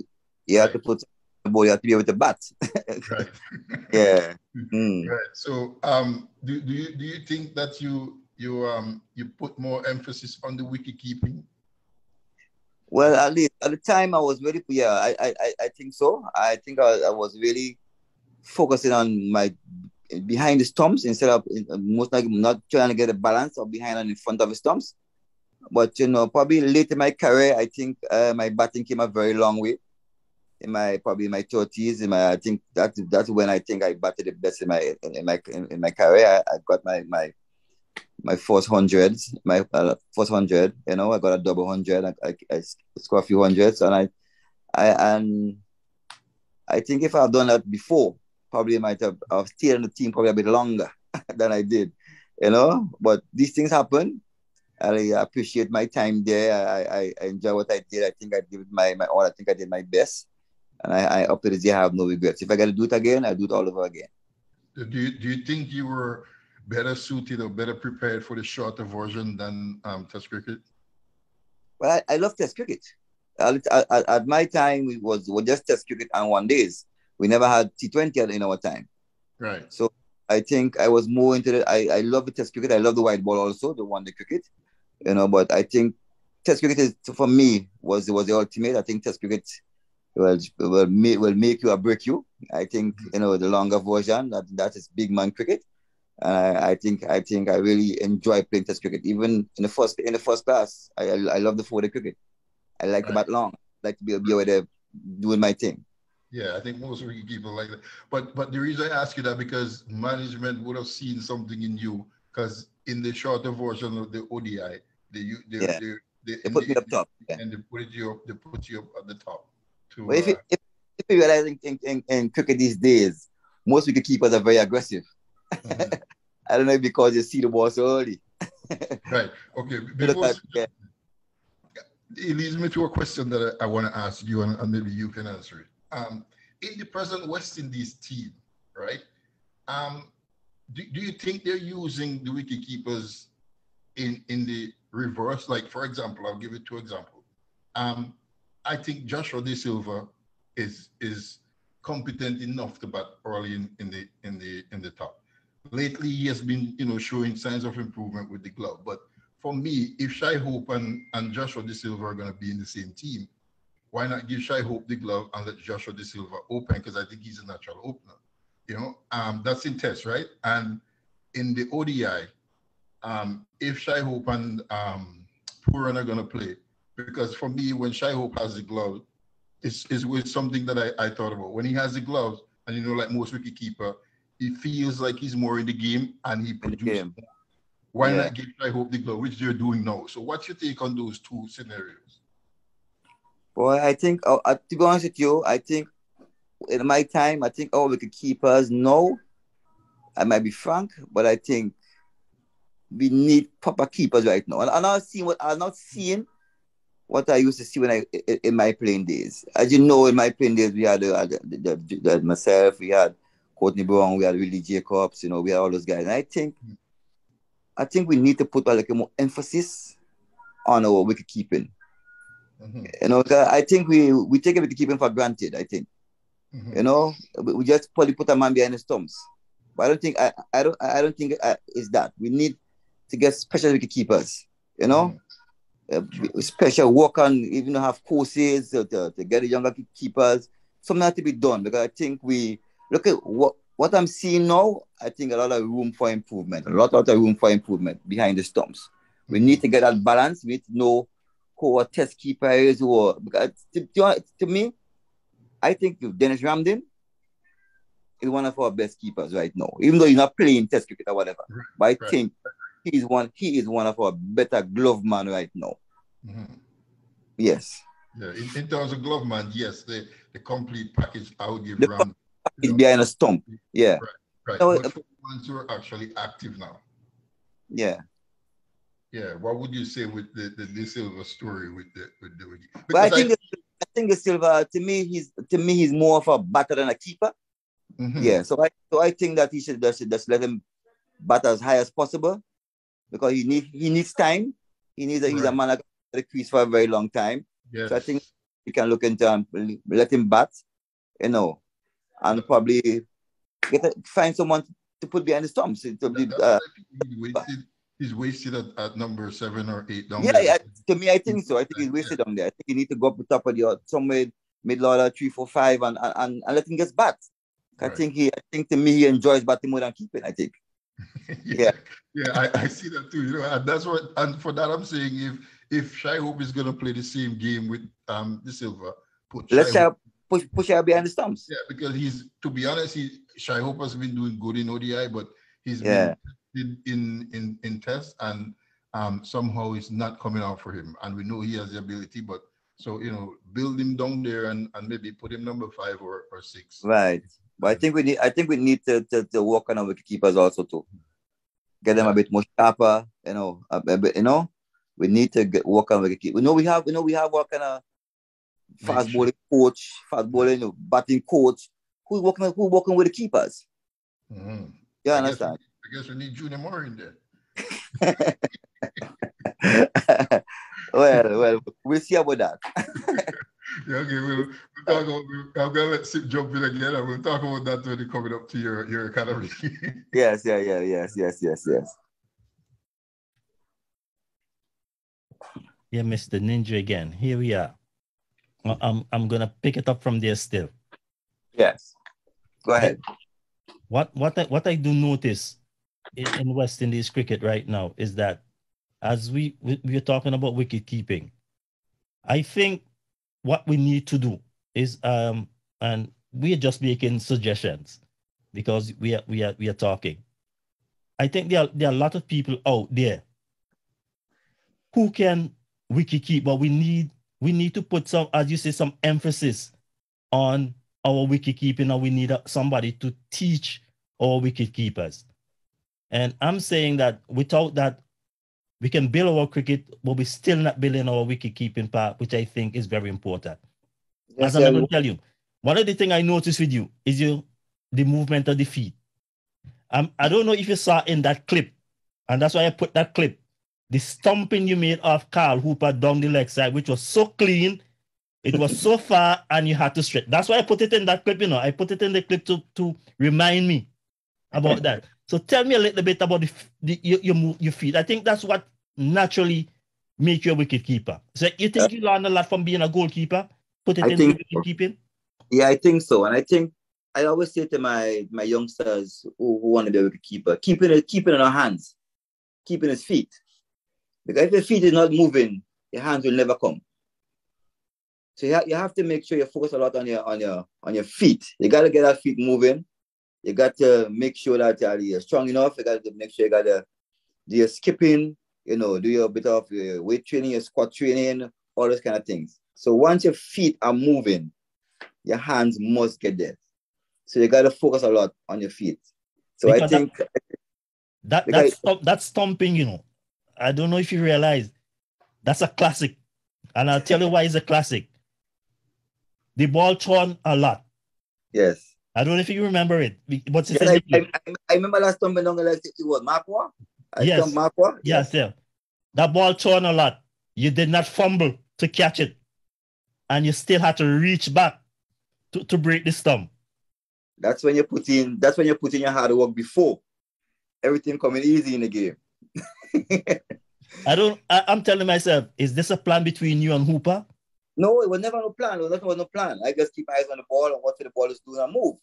A: put the ball. You have to be able to bat.
B: Right.
A: Yeah.
B: Right. So, do you think that you put more emphasis on the wicket keeping?
A: Well, at least at the time I was really, I think so. I think I was really focusing on my behind the stumps instead of most likely not trying to get a balance or behind and in front of the stumps. But probably late in my career, I think my batting came a very long way. In my 30s, I think that's when I think I batted the best in my career. I got my first hundreds, my first 100. I got a double 100. I scored a few hundreds, and I think if I've done that before, probably I've stayed in the team probably a bit longer than I did. But these things happen. I appreciate my time there. I enjoy what I did. I think I did my all. I think I did my best. And I up to this day, I have no regrets. If I got to do it again, I'll do it all over again.
B: Do you think you were better suited or better prepared for the shorter version than Test cricket?
A: Well, I love Test cricket. At my time, we was just Test cricket and one days. We never had T20 in our time.
B: Right.
A: So I think I was more into I love the Test cricket. I love the white ball also, the one-day cricket. But I think Test cricket is, for me, was the ultimate. I think Test cricket will make you or break you. I think the longer version that is big man cricket, and I think I really enjoy playing Test cricket. Even in the first class, I love the 4-day cricket. I like to bat long. I like to be over there doing my thing.
B: Yeah, I think most people like that. But the reason I ask you that because management would have seen something in you because in the shorter version of the ODI, they
A: put me up top,
B: and they put you up at the top.
A: Well, if you realize in cricket these days, most wicketkeepers are very aggressive. I don't know if because you see the ball so early.
B: Right. Okay. It leads me to a question that I want to ask you, and maybe you can answer it. In the present West Indies team, right? Do you think they're using the wicketkeepers in the reverse? Like, for example, I'll give you 2 examples. I think Joshua De Silva is competent enough to bat early in the top. Lately, he has been showing signs of improvement with the glove. But for me, if Shai Hope and Joshua De Silva are going to be in the same team, why not give Shai Hope the glove and let Joshua De Silva open? Because I think he's a natural opener. That's in Test, right? And in the ODI, if Shai Hope and Puran are going to play, because for me, when Shai Hope has the glove, it's with something that I thought about. When he has the gloves, and like most wicketkeeper, he feels like he's more in the game and he produces more. Why not give Shai Hope the glove, which they're doing now? So what's your take on those two scenarios?
A: Boy, I think, to be honest with you, I think in my time, I think all wicket keepers know. I might be frank, but I think we need proper keepers right now. And I'm not seeing what I used to see when in my playing days. As you know, in my playing days, we had myself, we had Courtney Brown, we had Willie Jacobs, we had all those guys. And I think we need to put more emphasis on our wicket keeping. I think we take wicket keeping for granted. I think, we just probably put a man behind the stumps. But I don't think it's that. We need to get special wicket keepers. Special work on, even have courses to get the younger keepers. Something has to be done, because I think we look at what I'm seeing now. I think a lot of room for improvement. A lot of room for improvement behind the stumps. We need to get that balance. We need to know who our test keeper is. Because to me, I think Dennis Ramden is one of our best keepers right now. Even though he's not playing test cricket or whatever, but I think he is one of our better glove man right now. Yes.
B: Yeah, in terms of glove man, yes, the complete package I would give
A: Ram. Is behind a stump. Yeah.
B: Right. So, but for the ones who are actually active now.
A: Yeah.
B: Yeah. What would you say with the Silva story with the
A: but I think the Silva, to me he's more of a batter than a keeper. Yeah. So I think that he should just let him bat as high as possible, because he needs time. He's a man that the crease for a very long time. Yes. So I think we can look into and let him bat, and probably find someone to put behind the stumps.
B: He's wasted at number 7 or 8 down
A: there. Yeah, to me, I think so. I think he's wasted down there. I think he needs to go up the top of the somewhere middle order 3, 4, 5 and let him get bat. Right. I think to me he enjoys batting more than keeping, I think.
B: Yeah, I see that too. And that's what, and for that I'm saying, if Shai Hope is gonna play the same game with the Silva,
A: push Shai behind the stumps.
B: Yeah, because to be honest, Shai Hope has been doing good in ODI, but he's been in tests, and somehow it's not coming out for him. And we know he has the ability, but so build him down there and maybe put him number 5 or 6.
A: Right. But I think we need to work on our wicket keepers also too. Get them a bit more sharper, We need to work on wicket keepers. We have work on a fast bowling coach, batting coach who's working with the keepers. You understand?
B: I guess we need Junior Moore in there.
A: well, we'll see about that.
B: Yeah, okay, we'll talk about. I'm gonna let Sip jump in again, and we'll talk about that when you're coming up to your academy.
A: Yes. Yeah,
C: Mr. Ninja again. Here we are. I'm gonna pick it up from there still.
A: Yes. Go ahead.
C: What I do notice in West Indies cricket right now is that as we're talking about wicket keeping, I think what we need to do is and we're just making suggestions because we are talking. I think there are a lot of people out there who can wicket keep, but we need to put some, as you say, some emphasis on our wicket keeping, and we need somebody to teach our wicket keepers. And I'm saying that without that, we can build our cricket, but we're still not building our wicket keeping part, which I think is very important. As I'm going to tell you, one of the things I noticed with you is the movement of the feet. I don't know if you saw in that clip, and that's why I put that clip, the stomping you made of Carl Hooper down the leg side, which was so clean, it was so far, and you had to stretch. That's why I put it in that clip, I put it in the clip to remind me about that. So tell me a little bit about your feet. I think that's what naturally make you a wicket keeper. So you think you learn a lot from being a goalkeeper? Put it in wicket keeping?
A: Yeah, I think so. And I think I always say to my youngsters who want to be a wicket keeper, keeping in our hands, keeping his feet. Because if your feet is not moving, your hands will never come. So you have to make sure you focus a lot on your feet. You got to get our feet moving. You got to make sure that you're strong enough. You got to make sure you got do your skipping, do your bit of weight training, your squat training, all those kind of things. So once your feet are moving, your hands must get there. So you got to focus a lot on your feet. So because I think
C: that's stomping, I don't know if you realize that's a classic. And I'll tell you why it's a classic. The ball thrown a lot.
A: Yes.
C: I don't know if you remember it. But
A: yes, I remember last time when it was Marquardt.
C: Yes.
A: Marquardt.
C: Yes, yeah. That ball thrown a lot. You did not fumble to catch it. And you still had to reach back to break the stump.
A: That's when you put in your hard work before everything coming easy in the game.
C: I'm telling myself, is this a plan between you and Hooper?
A: No, it was never no plan. It was no plan. I just keep my eyes on the ball and what the ball is doing and move.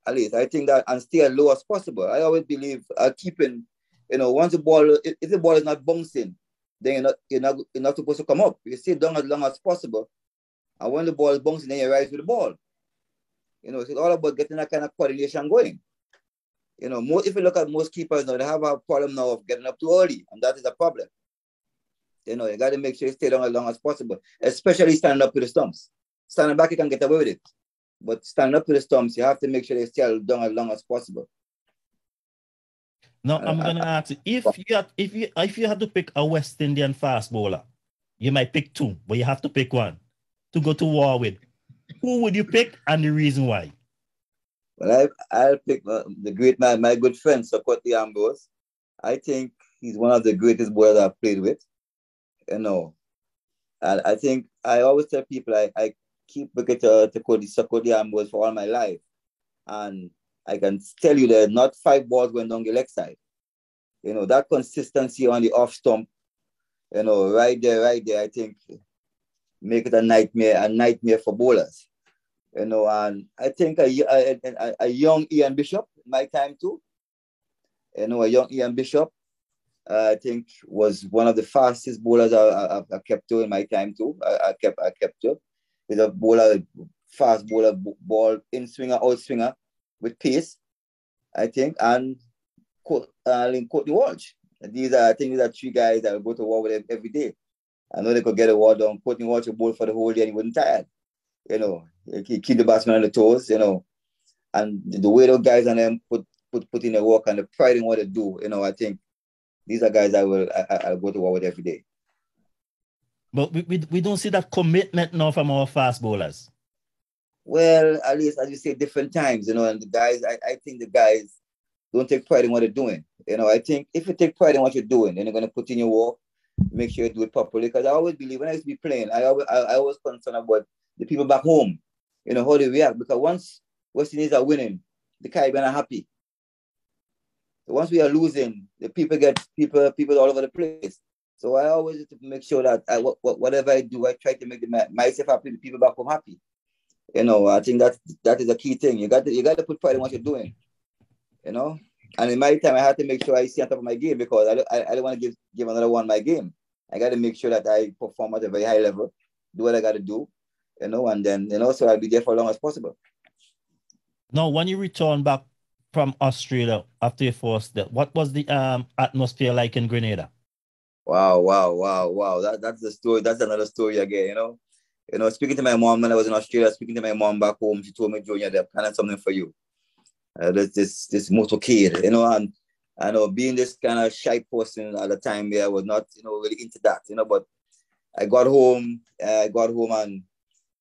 A: At least I think that, and stay as low as possible. I always believe keeping, once if the ball is not bouncing, then you're not supposed to come up. You stay down as long as possible. And when the ball is bouncing, then you rise with the ball. It's all about getting that kind of coordination going. If you look at most keepers now, they have a problem now of getting up too early, and that is a problem. You got to make sure you stay down as long as possible, especially standing up to the stumps. Standing back, you can get away with it. But standing up to the stumps, you have to make sure they stay down as long as possible.
C: Now, I'm going to ask you, if you had to pick a West Indian fast bowler, you might pick two, but you have to pick one to go to war with. Who would you pick and the reason why?
A: Well, I'll pick the great man, my good friend, Sokoti Ambrose. I think he's one of the greatest bowlers I've played with. I think I always tell people I keep looking to Sokoti Ambrose for all my life. And I can tell you that not 5 balls went down the leg side. That consistency on the off stump, right there, I think make it a nightmare for bowlers. And I think a young Ian Bishop in my time too. A young Ian Bishop, I think was one of the fastest bowlers I kept to in my time too. I kept to. He's a fast bowler, ball in swinger, out swinger with pace, I think, and Courtney Walsh. I think these are 3 guys that will go to war with every day. I know they could get a war done. Courtney Walsh would bowl for the whole day and he wasn't tired. He keep the batsman on the toes, and the way those guys on them put in the work and the pride in what they do, I think these are guys I'll go to war with every day.
C: But we don't see that commitment now from our fast bowlers.
A: Well, at least as you say, different times, and the guys, I think the guys don't take pride in what they're doing. I think if you take pride in what you're doing, then you're going to put in your work, make sure you do it properly. Because I always believe when I used to be playing, I always concerned about the people back home, how they react. Because once West Indies are winning, the Caribbean are happy. Once we are losing, the people all over the place. So I always make sure that whatever I do, I try to make myself happy, the people back home happy. I think that is a key thing. You got to put pride in what you're doing. And in my time, I had to make sure I stay on top of my game because I don't want to give another one my game. I got to make sure that I perform at a very high level, do what I got to do, and then, so I'll be there for as long as possible.
C: Now, when you return back from Australia after your first step, what was the atmosphere like in Grenada?
A: Wow. That's the story. That's another story again, speaking to my mom when I was in Australia, speaking to my mom back home, she told me, Junior, they're planning something for you. There's this motorcade, and I know being this kind of shy person at the time there, I was not, really into that, but I got home and,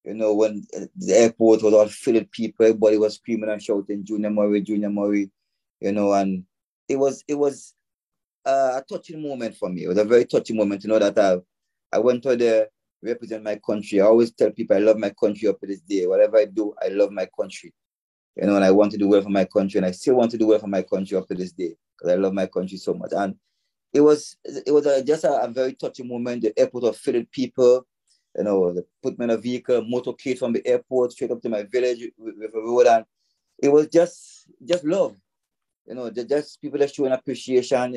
A: when the airport was all filled with people, everybody was screaming and shouting, Junior Murray, and it was a touching moment for me. It was a very touching moment, that I went to there, represent my country. I always tell people I love my country up to this day. Whatever I do, I love my country. And I want to do well for my country, and I still want to do well for my country up to this day because I love my country so much. And it was just a very touching moment. The airport was filled with people. They put me in a vehicle, motorcade from the airport straight up to my village with a road, and it was just love. Just people that showing appreciation.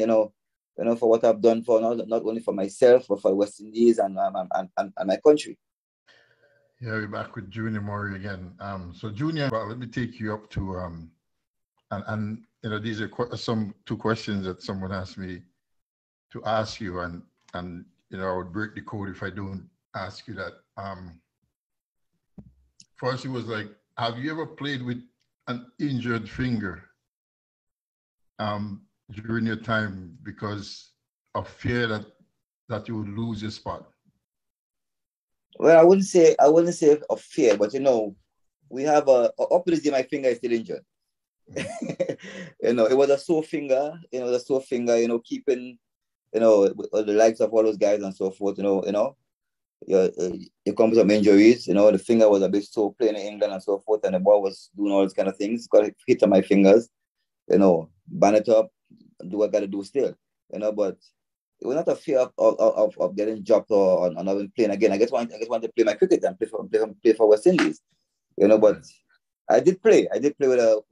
A: For what I've done for not only for myself but for West Indies and my country.
B: Yeah, we're back with Junior Murray again. So Junior, well, let me take you up to and these are 2 questions that someone asked me ask you, and I would break the code if I don't ask you that. First, it was like, have you ever played with an injured finger during your time because of fear that you would lose your spot?
A: Well, I wouldn't say of fear, but we have up to this day, my finger is still injured. It was a sore finger, keeping, the likes of all those guys and so forth, you come with some injuries, the finger was a bit sore playing in England and so forth, and the ball was doing all these kind of things, got hit on my fingers, band it up, do what I got to do still, but it was not a fear of getting dropped or not even playing again. I just want to play my cricket and play for West Indies, but I did play. I did play with a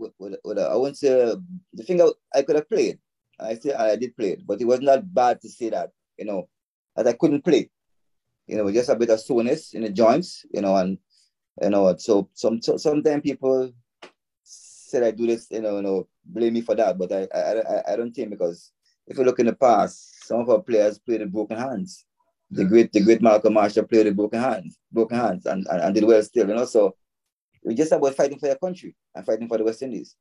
A: I wouldn't say the finger I could have played. I did play it, but it was not bad to say that, that I couldn't play. Just a bit of soreness in the joints, and so sometimes people said I do this, blame me for that, but I don't think, because if you look in the past, some of our players played with broken hands. The great Malcolm Marshall played with broken hands, and did well still, so we just about fighting for your country and fighting for the West Indies.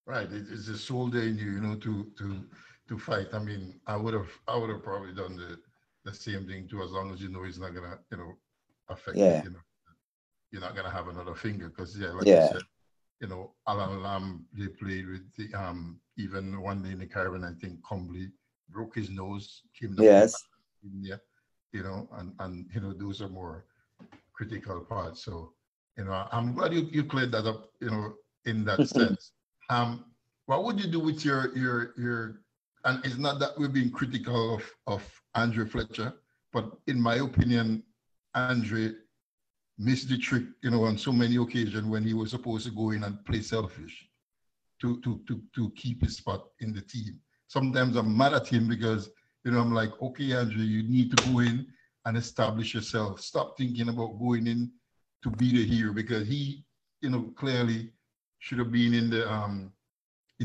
B: Right, it's a soldier in you, to fight. I mean, I would have probably done the same thing too, as long as it's not gonna, affect it. You're not gonna have another finger, because you said, Alan Lamb, they played with the even one day in the Caribbean, I think Combley broke his nose, came down.
A: Yes.
B: And those are more critical parts. So, I'm glad you cleared that up, in that sense. What would you do with your and it's not that we're being critical of Andre Fletcher, but in my opinion, Andre missed the trick, on so many occasions when he was supposed to go in and play selfish to keep his spot in the team. Sometimes I'm mad at him because, I'm like, okay, Andre, you need to go in and establish yourself. Stop thinking about going in to be the hero, because he, clearly should have been in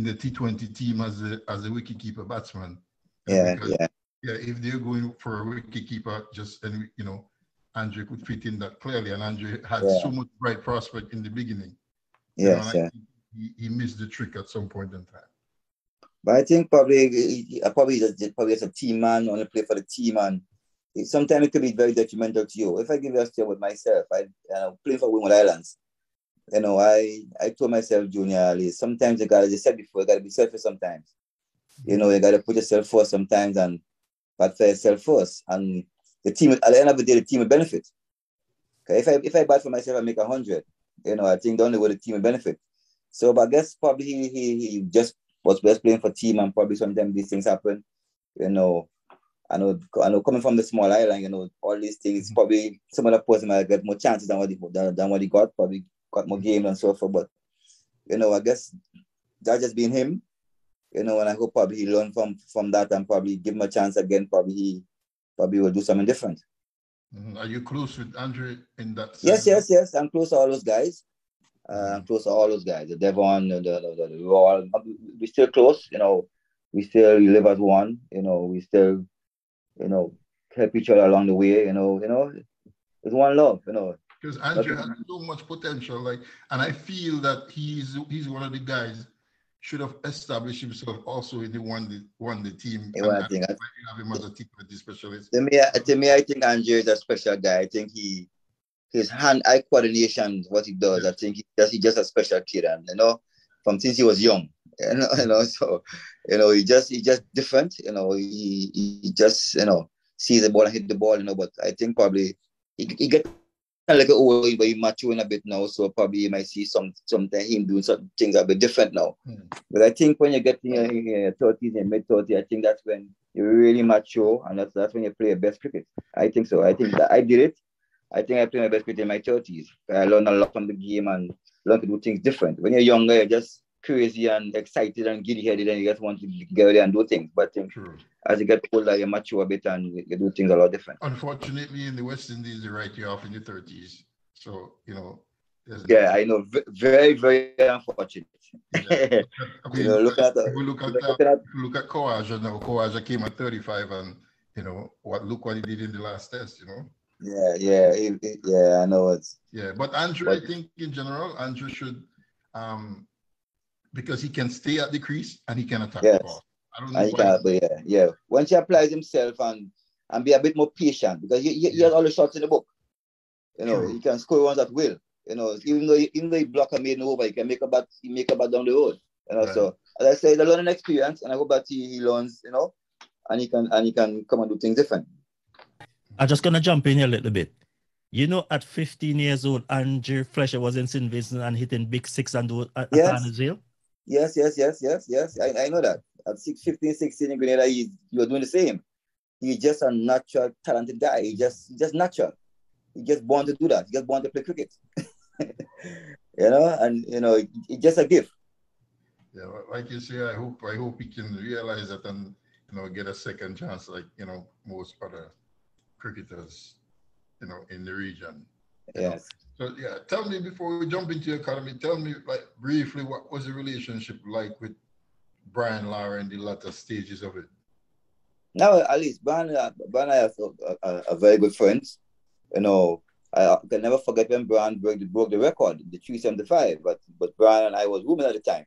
B: the T20 team as a wicketkeeper batsman.
A: Yeah.
B: If they're going for a wicketkeeper, Andre could fit in that clearly, and Andre had so much bright prospect in the beginning.
A: Yes,
B: he missed the trick at some point in time.
A: But I think probably as a team man, only play for the team, and sometimes it could be very detrimental to you. If I give you a story with myself, I playing for Windward Islands. I told myself, Junior, sometimes you gotta, as I said before, you gotta be selfish sometimes. You gotta put yourself first sometimes and bat for yourself first. And the team, at the end of the day, the team will benefit. Okay, if I bat for myself, I make 100. I think the only way the team will benefit. So, but I guess probably he just was best playing for team, and probably sometimes these things happen. I know coming from the small island, all these things, probably some other person might get more chances than what he got, probably got more games and so forth. But, I guess that just being him, and I hope probably he learned from that and probably give him a chance again. Probably he will do something different.
B: Are you close with Andre in that sense?
A: Yes. I'm close to all those guys. I'm close to all those guys. The Devon, the Raw. We're still close. We still live as one. We still, help each other along the way. It's one love.
B: Because Andre has so much potential, and I feel that he's one of the guys should have established himself also in the won the team.
A: I think
B: have him as a T20 specialist.
A: To me, I think Andre is a special guy. I think his hand-eye coordination, what he does, I think he's just a special kid, and from since he was young, so he just different, he just sees the ball and hit the ball, but I think probably he get like old, but he's maturing a bit now, so probably you might see sometimes him doing certain things a bit different now. But I think when you get in your 30s and mid-30s, I think that's when you really mature, and that's when you play your best cricket. I think so. I think that I did it. I think I played my best cricket in my 30s. I learned a lot from the game and learned to do things different. When you're younger, you're just crazy and excited and giddy-headed, and you just want to get out there and do things. But I think as you get older, you mature a bit and you do things a lot different.
B: Unfortunately, in the West Indies, they write you off in your 30s. So,
A: Yeah, I know. Very, very unfortunate.
B: Yeah. I mean,
A: look at
B: Kawaja now. Kawaja came at 35, and look what he did in the last test.
A: Yeah, I know it.
B: Yeah, but Andrew, I think in general, Andrew should, because he can stay at the crease and he can attack the ball. I don't know why.
A: Once he applies himself and be a bit more patient, because he has all the shots in the book. He can score ones at will. Even though he block a made over, he can make a bat down the road. Right. So as I say, it's a learning experience, and I hope that he learns, and he can come and do things different.
C: I'm just gonna jump in here a little bit. At 15 years old, Andrew Fletcher was in St. Vincent and hitting big six and do at Jail.
A: Yes. I know that. At 15, 16 in Grenada, you were doing the same. He's just a natural, talented guy. He's just natural. He's just born to do that. He's just born to play cricket. It's just a gift.
B: Yeah, like you say, I hope he can realize that and get a second chance, like most other cricketers, in the region.
A: Yes.
B: So yeah, tell me before we jump into your academy, tell me like briefly what was the relationship like with Brian Lara in the latter stages of it?
A: Now, at least Brian and I are very good friends. I can never forget when Brian broke the record, the 375. But Brian and I was rooming at the time.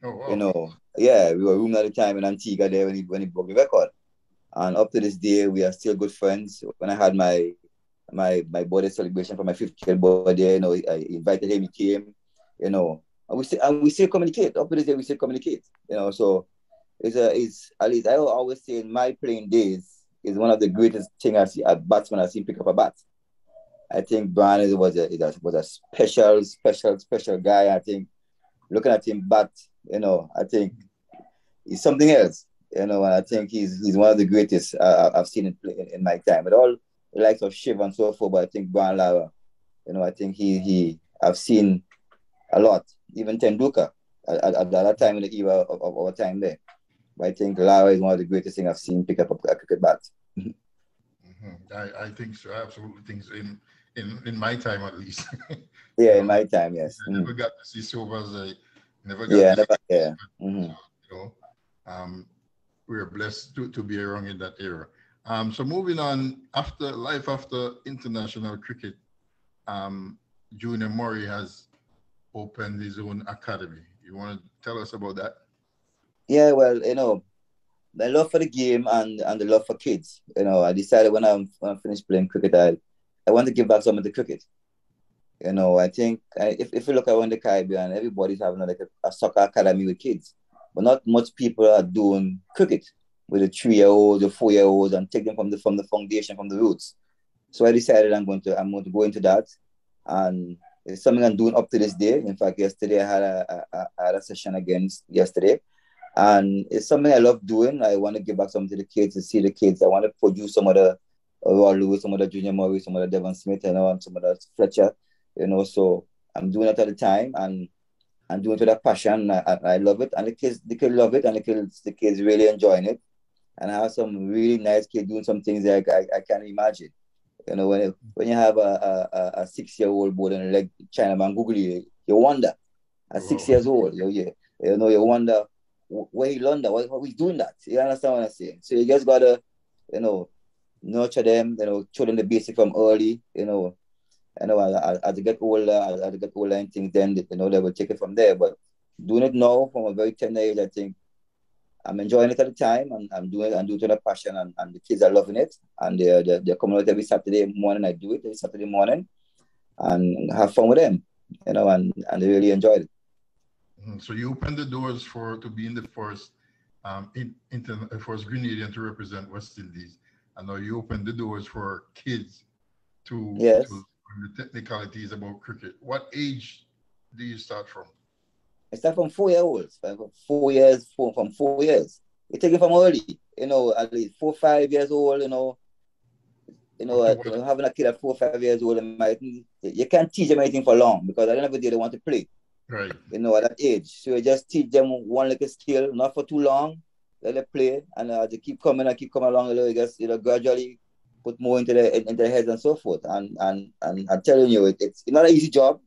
B: Oh wow.
A: We were rooming at the time in Antigua there when he broke the record. And up to this day, we are still good friends. When I had my birthday celebration for my 50th birthday, I invited him. He came. And we still communicate. Up to this day, we still communicate. So it's at least I always say in my playing days is one of the greatest things I see a batsman I've seen pick up a bat. I think Brian was a special guy. I think looking at him bat, I think he's something else. And I think he's one of the greatest I've seen in my time. But all the likes of Shiv and so forth, but I think Brian Lara, I think I've seen a lot. Even Tendulkar at that time in the era of our time there. But I think Lara is one of the greatest things I've seen pick up a cricket bat.
B: I think so. I absolutely think so. In my time, at least.
A: In my time, yes.
B: I never got to see Sobers. Never got to see.
A: Yeah.
B: So, we were blessed to be around in that era. So moving on, after international cricket, Junior Murray has opened his own academy. You want to tell us about that?
A: Yeah, well, the love for the game and the love for kids. I decided when I finished playing cricket, I want to give back some of the cricket. I think if you look around the Caribbean, everybody's having like a soccer academy with kids, but not much people are doing cricket with the 3-year-olds or 4-year-olds and take them from the foundation, from the roots. So I decided I'm going to go into that, and it's something I'm doing up to this day. In fact, yesterday I had a session again yesterday. And it's something I love doing. I want to give back something to the kids, to see the kids. I want to produce some of the Raw Lewis, some of the Junior Murray, some of the Devon Smith, and some of the Fletcher, So I'm doing it at the time, and I'm doing it with a passion. I love it, and the kids love it, and the kids really enjoying it. And I have some really nice kids doing some things that I can't imagine. When you have a 6-year-old boy and like Chinaman googly, you wonder. At 6 years old, you wonder where he learned that, what he's doing that. You understand what I'm saying? So you just gotta, nurture them, show them the basic from early, as they get older and things, then they will take it from there. But doing it now from a very tender age, I think I'm enjoying it at the time, and I'm doing it with a passion, and the kids are loving it, and they're coming out every Saturday morning. I do it every Saturday morning, and have fun with them, and they really enjoyed it.
B: So you opened the doors to be in the first first Grenadian to represent West Indies, and now you opened the doors for kids to learn the technicalities about cricket. What age do you start from?
A: I start from 4-year-olds. From 4 years. You take it from early, at least 4 or 5 years old, having a kid at 4 or 5 years old, you can't teach them anything for long, because at the end of the day, they want to play.
B: Right.
A: At that age. So you just teach them one little skill, not for too long, let them play, and they keep coming along, you just gradually put more into their heads and so forth. And I'm telling you, it's not an easy job.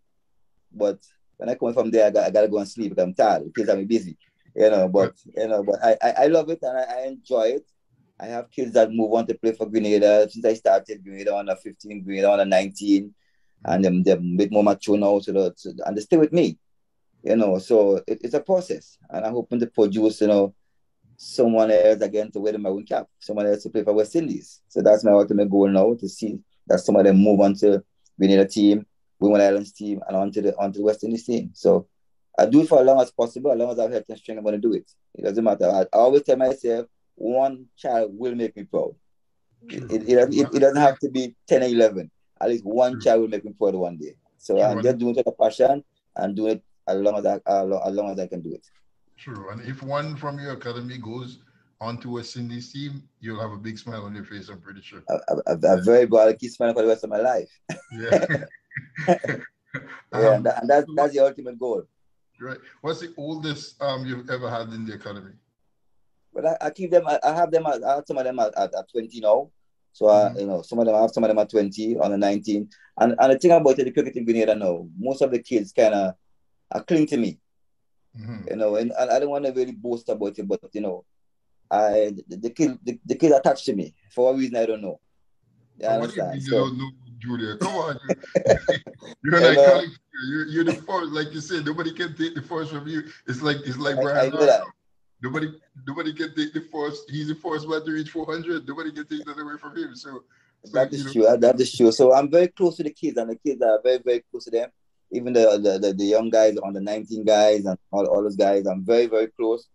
A: but when I come from there, I gotta go and sleep because I'm tired. The kids have me busy, But I love it and I enjoy it. I have kids that move on to play for Grenada since I started. Grenada under 15, Grenada under 19, and they're a bit more mature now, and they stay with me. So it's a process, and I'm hoping to produce, someone else again to wear my own cap, someone else to play for West Indies. So that's my ultimate goal now, to see that some of them move on to Grenada team, Women Islands team, and onto the West Indies team. So I do it for as long as possible. As long as I have health and strength, I'm going to do it. It doesn't matter. I always tell myself, one child will make me proud. It doesn't have to be 10 or 11. At least one child will make me proud one day. So I'm just doing it with a passion and doing it as long as I can do it.
B: True. And if one from your academy goes onto West Indies team, you'll have a big smile on your face, I'm pretty sure.
A: I'm very proud. I'll keep smiling for the rest of my life.
B: Yeah.
A: And that's the ultimate goal.
B: Right. What's the oldest you've ever had in the academy?
A: But I keep them. I have some of them at 20 now. So some of them at 20, on the 19. And the thing about the cricket in Grenada now, most of the kids kind of cling to me. And I don't want to really boast about it, but the kids attached to me for a reason I don't know.
B: You understand? You don't know, Julia? Come on, you're an iconic. You're the force, like you said. Nobody can take the force from you. It's like Brian. Nobody can take the force. He's the force man to reach 400. Nobody can take that away from him. So
A: that is true. That is true. So I'm very close to the kids, and the kids are very, very close to them. Even the young guys, on the 19 guys, and all those guys, I'm very, very close.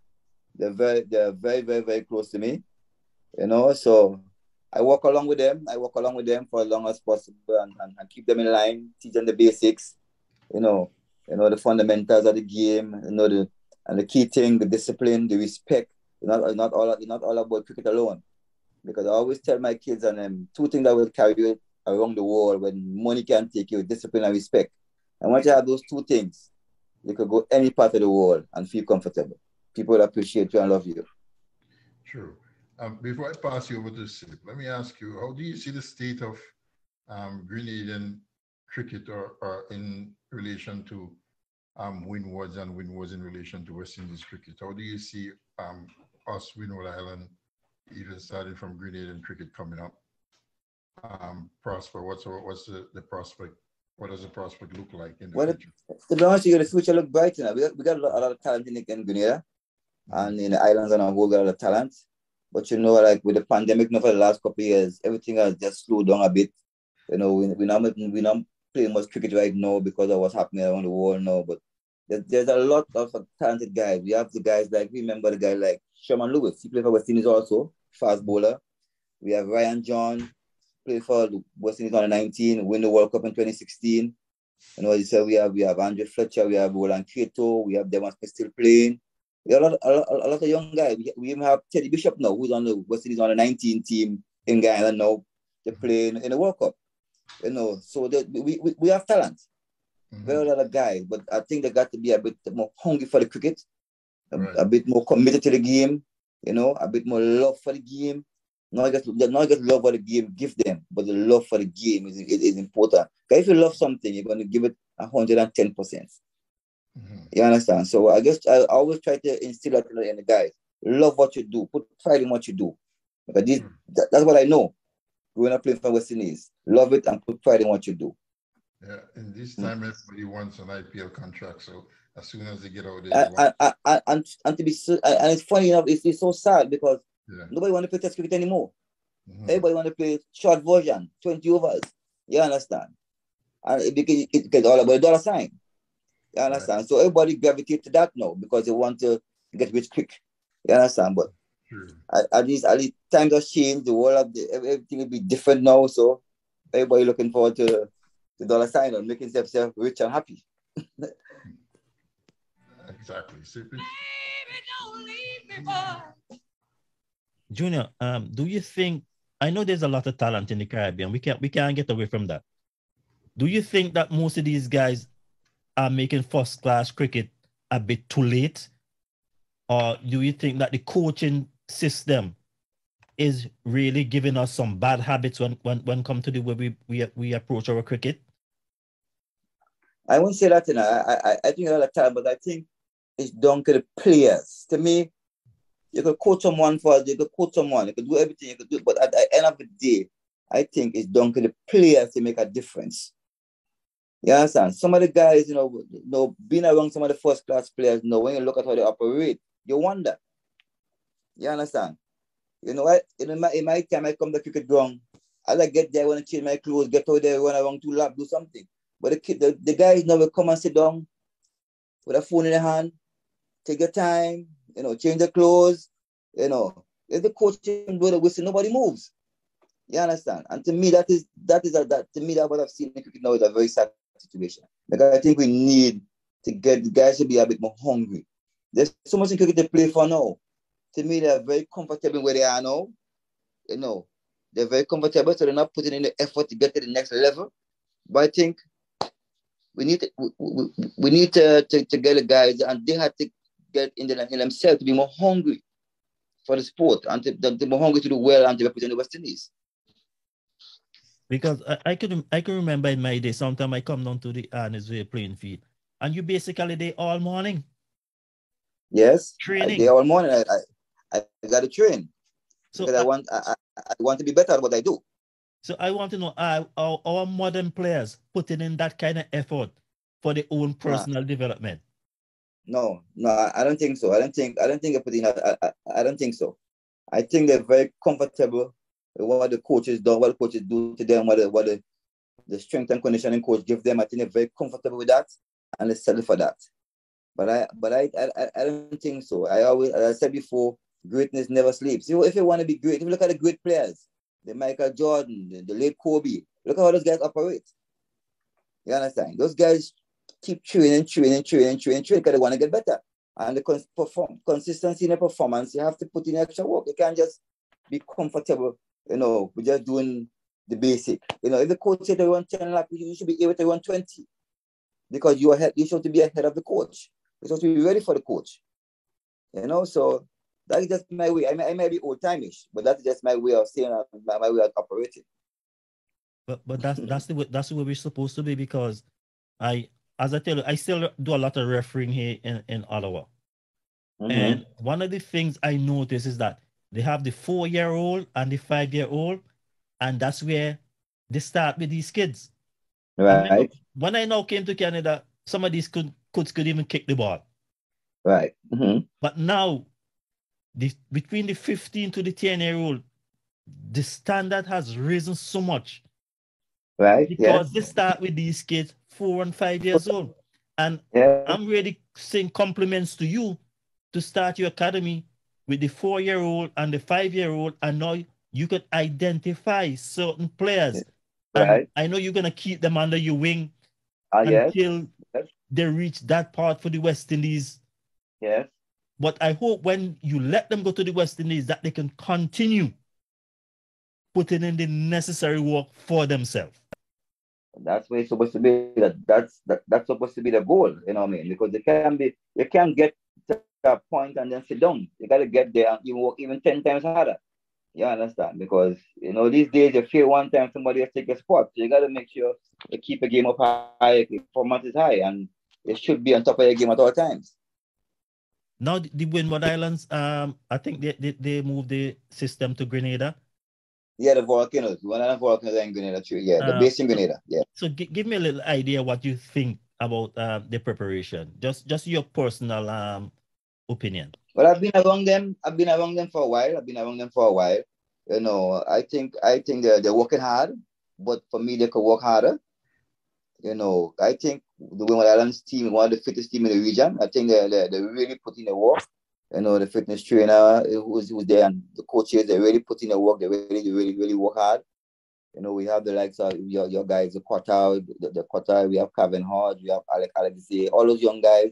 A: They're very, very, very close to me. So I walk along with them. For as long as possible, and keep them in line, teach them the basics. The fundamentals of the game. And the key thing, the discipline, the respect. Not all about cricket alone. Because I always tell my kids and two things that will carry you around the world when money can't take you: discipline and respect. And once you have those two things, you could go any part of the world and feel comfortable. People will appreciate you and love you.
B: True. Before I pass you over to Sid, let me ask you, how do you see the state of Grenadian cricket or in relation to windwards and windwards in relation to West Indies cricket? How do you see us, Windward Island, even starting from Grenadian cricket coming up, prosper? What's the prospect? What does the prospect look like in the future?
A: To be honest with you, the future looks bright. We got a lot of talent in Grenada, and in the islands and a whole lot of talent. But with the pandemic now for the last couple of years, everything has just slowed down a bit. We're not playing much cricket right now because of what's happening around the world now. But there's a lot of talented guys. We have the guys remember the guy like Sherman Lewis. He played for West Indies also, fast bowler. We have Ryan John, played for the West Indies under 19, win the World Cup in 2016. As you said, we have Andrew Fletcher, we have Roland Cato, we have Devon Smith still playing. We have a lot of young guys. We even have Teddy Bishop now, who's on the West Indies under 19 team in Ghana now. They're playing in the World Cup. So we have talent. Very lot of guys, but I think they got to be a bit more hungry for the cricket, a bit more committed to the game, a bit more love for the game. Not just love what the game gives them, but the love for the game is important. Because if you love something, you're going to give it 110%. You understand? So I guess I always try to instill that in the guys. Love what you do. Put pride in what you do. Because that's what I know. Growing up playing for West Indies, love it and put pride in what you do.
B: Yeah, in this time, everybody wants an IPL contract. So as soon as they get out there,
A: and it's funny enough, it's so sad because nobody want to play Test cricket anymore. Everybody want to play short version, 20 overs. You understand? And it's all about a dollar sign. You understand? So everybody gravitate to that now because they want to get rich quick. You understand? But at least times have changed. The world, everything will be different now. So everybody looking forward to the dollar sign and making themselves rich and happy.
B: Exactly. Cippy?
C: Junior, do you think, I know there's a lot of talent in the Caribbean. We can't get away from that. Do you think that most of these guys are making first-class cricket a bit too late? Or do you think that the coaching system is really giving us some bad habits when come to the way we approach our cricket?
A: I won't say that, you know. I think a lot of time, but I think it's down to the players. To me, you could coach someone, you could do everything you could do, but at the end of the day, I think it's down to the players to make a difference. You understand? Some of the guys, being around some of the first-class players, when you look at how they operate, you wonder. You understand? You know what? In my time, I come to cricket ground, I like get there, want to change my clothes, get out there, run around to lap, do something. But the guys now will come and sit down with a phone in their hand, take your time, change the clothes, If the coach blow the whistle, nobody moves. You understand? And to me, that what I've seen in cricket now is a very sad situation. Because I think we need to get the guys to be a bit more hungry. There's so much in cricket to play for now. To me, they're very comfortable where they are now. They're very comfortable, so they're not putting in the effort to get to the next level. But I think we need to get the guys, and they have to get in themselves to be more hungry for the sport and to be more hungry to do well and to represent the West Indies.
C: Because I can remember in my day, sometimes I come down to the Arnesville playing field, and you basically there all morning.
A: Yes,
C: training.
A: There all morning. I got to train. So because I want to be better at what I do.
C: So I want to know our modern players putting in that kind of effort for their own personal development.
A: No, I don't think so. I don't think they're putting that. I don't think so. I think they're very comfortable with what the coaches do, what the coaches do to them, what the strength and conditioning coach give them. I think they're very comfortable with that and they settle for that. But I don't think so. As I said before, greatness never sleeps. If you want to be great, if you look at the great players, the Michael Jordan, the late Kobe, look at how those guys operate. You understand? Those guys keep training because they want to get better. And the consistency in the performance, you have to put in extra work. You can't just be comfortable, with just doing the basic. If the coach said they run 10 laps, you should be able to run 20. Because you should be ahead of the coach. You're supposed to be ready for the coach. So that is just my way. I may be old-timeish, but that's just my way of saying, my way of operating.
C: But that's the way we're supposed to be, because as I tell you, I still do a lot of refereeing here in Ottawa. Mm-hmm. And one of the things I notice is that they have the 4-year-old and the 5-year-old, and that's where they start with these kids.
A: Right.
C: When I now came to Canada, some of these kids could even kick the ball.
A: Right. Mm-hmm.
C: But now, between the 15 to the 10-year-old, the standard has risen so much.
A: Right.
C: Because they start with these kids 4 and 5 years old. And I'm really saying compliments to you to start your academy with the 4-year-old and the 5-year-old, and now you could identify certain players.
A: Right.
C: And I know you're going to keep them under your wing until they reach that part for the West Indies.
A: Yes.
C: But I hope when you let them go to the West Indies that they can continue putting in the necessary work for themselves.
A: That's where it's supposed to be. That's supposed to be the goal, because you can't get to that point and then sit down. You got to get there and you work even 10 times harder. You understand? Because, these days you fail one time, somebody else take your spot. So you got to make sure you keep a game up high, performance is high, and it should be on top of your game at all times.
C: Now, the Windward Islands, I think they moved the system to Grenada.
A: Yeah, the volcanoes. One of the volcanoes in Grenada too. Yeah, the base in Grenada. Yeah.
C: So give me a little idea what you think about the preparation. Just your personal opinion.
A: Well, I've been around them for a while. I think they're working hard, but for me they could work harder. I think the Windward Islands team is one of the fittest team in the region. I think they're really putting the work. The fitness trainer who's there and the coaches, they really put in the work. They really work hard. We have the likes of your guys, the Qatar, we have Kevin Hodge, we have Alex, all those young guys.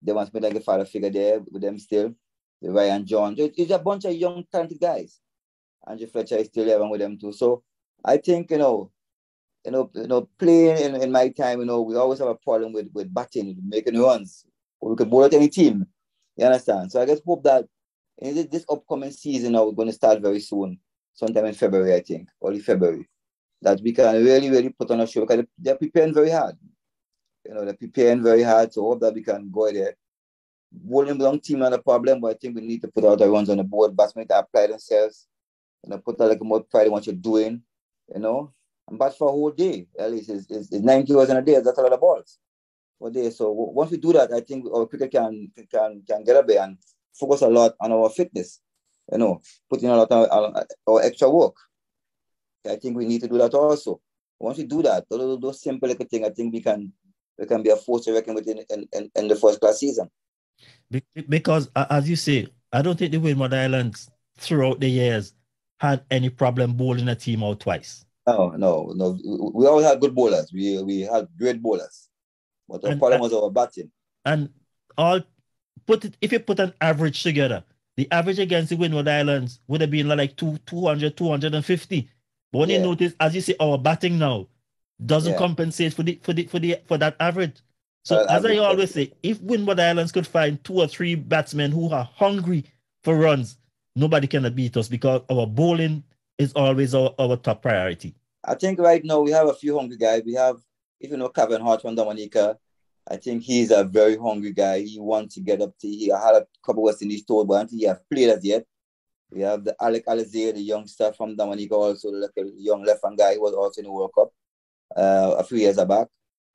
A: They want to be like a father figure there with them still. The Ryan John. So it's a bunch of young, talented guys. Andrew Fletcher is still there with them too. So I think, playing in my time, we always have a problem with batting, making runs. We could bowl at any team. You understand? So I just hope that in this upcoming season, we're going to start very soon, sometime in February, I think, early February, that we can really, really put on a show because they're preparing very hard. You know, they're preparing very hard, so hope that we can go there. Bowling long team not a problem, but I think we need to put out our runs on the board. Batsmen to apply themselves, you know, put out like more pride in what you're doing, you know, and bat for a whole day. At least it's 90 hours in a day. That's a lot of balls for a day. So once we do that, I think our cricket can get up there and focus a lot on our fitness, you know, putting a lot of our extra work. I think we need to do that also. Once we do that, those simple little things, I think we can be a force to reckon with in the first class season.
C: Because, as you say, I don't think the Windward Islands throughout the years had any problem bowling a team out twice.
A: No. We always had good bowlers. We had great bowlers. But the problem was our batting. And
C: if you put an average together, the average against the Windward Islands would have been like 200, 250. But when you notice, as you say, our batting now doesn't compensate for that average. So as I always say, if Windward Islands could find 2 or 3 batsmen who are hungry for runs, nobody can beat us because our bowling is always our top priority.
A: I think right now we have a few hungry guys. We have, if you know, Kevin Hart from Dominica. I think he's a very hungry guy. He wants to get up to. He had a couple West Indies tours, but I don't think he has played as yet. We have the Alec Alizair, the youngster from Dominica, also like a young left-hand guy who was also in the World Cup a few years back.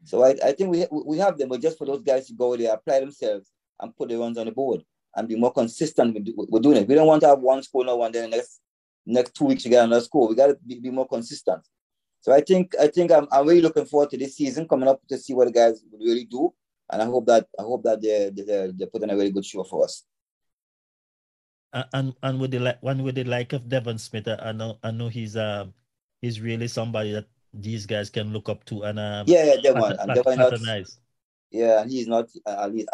A: So I think we have them, but just for those guys to go there, apply themselves, and put the runs on the board and be more consistent with doing it. We don't want to have one score now and then the next 2 weeks you get another score. We got to be more consistent. So I think I'm really looking forward to this season coming up to see what the guys will really do, and I hope that they put in a really good show for us.
C: And with the like of Devon Smith, I know he's really somebody that these guys can look up to and patronize.
A: Yeah, he's not at least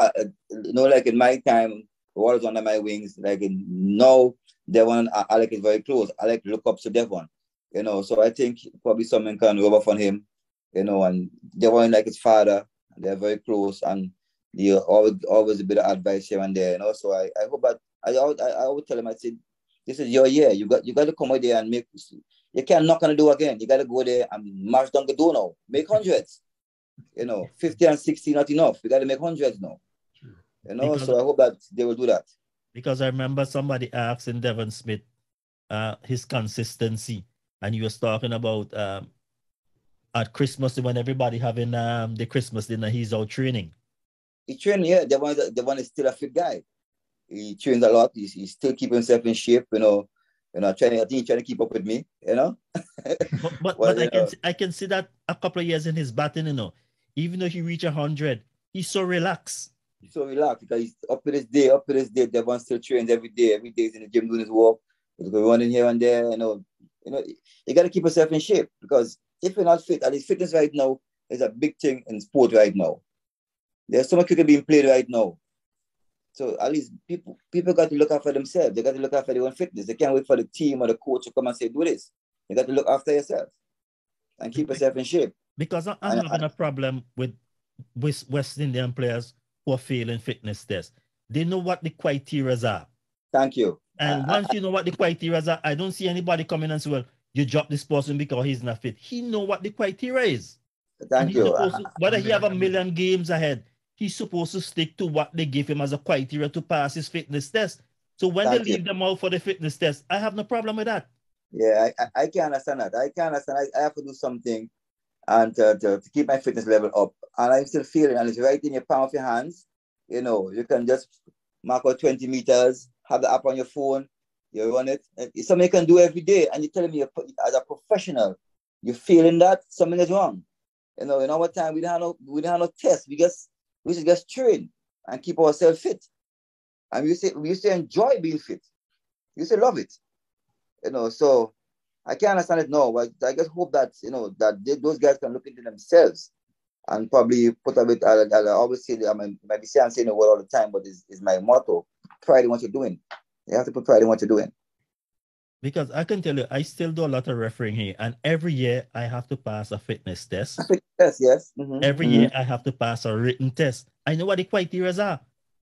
A: like in my time, Wall was under my wings. Like now, Devon and Alec is very close. Alec look up to Devon, you know. So I think probably someone can rub off on him, you know. And Devon like his father, they're very close, and they always a bit of advice here and there, you know. So I hope that I would tell him, I said, this is your year. You got to come out there and make. You can't knock on the door again. You got to go there and march down the door now. Make hundreds. You know, 50 and 60 not enough. We got to make hundreds now. You know, so I hope that they will do that.
C: Because I remember somebody asking Devon Smith his consistency, and he was talking about at Christmas when everybody having the Christmas dinner, he's out training.
A: He trained, yeah. Devon is still a fit guy. He trains a lot. He's still keeping himself in shape, you know. I think he's trying to keep up with me, you know.
C: but I can see that a couple of years in his batting, you know. Even though he reached 100, he's so relaxed.
A: He's so relaxed because he's up to this day. Devon still trains every day. Every day he's in the gym doing his work. He's running here and there, you know. You got to keep yourself in shape because if you're not fit, at least fitness right now is a big thing in sport right now. There's so much cricket being played right now. So at least people got to look after themselves. They got to look after their own fitness. They can't wait for the team or the coach to come and say, do this. You got to look after yourself and keep yourself in shape.
C: Because I'm having a problem with West Indian players who are failing fitness tests. They know what the criteria are.
A: Thank you.
C: And once you know what the criteria are, I don't see anybody coming and say, well, you drop this person because he's not fit. He know what the criteria is.
A: Thank you.
C: Whether he have 1 million games ahead, he's supposed to stick to what they give him as a criteria to pass his fitness test. So when they leave them out for the fitness test, I have no problem with that.
A: Yeah, I can understand that. I have to do something and to keep my fitness level up. And I'm still feeling, and it's right in your palm of your hands. You know, you can just mark out 20 meters, have the app on your phone, you run it. It's something you can do every day. And you're telling me as a professional, you're feeling that something is wrong. You know, in our time, we didn't have no test. We just train and keep ourselves fit. And we used to enjoy being fit. We used to love it. You know, so I can't understand it now, but I just hope that, you know, that those guys can look into themselves and probably put a bit, I always say, I might be saying the word all the time, but it's my motto, pride in what you're doing. You have to put pride in what you're doing.
C: Because I can tell you, I still do a lot of refereeing here, and every year I have to pass a fitness test.
A: A fitness test, yes.
C: Mm-hmm. Every year I have to pass a written test. I know what the criteria are.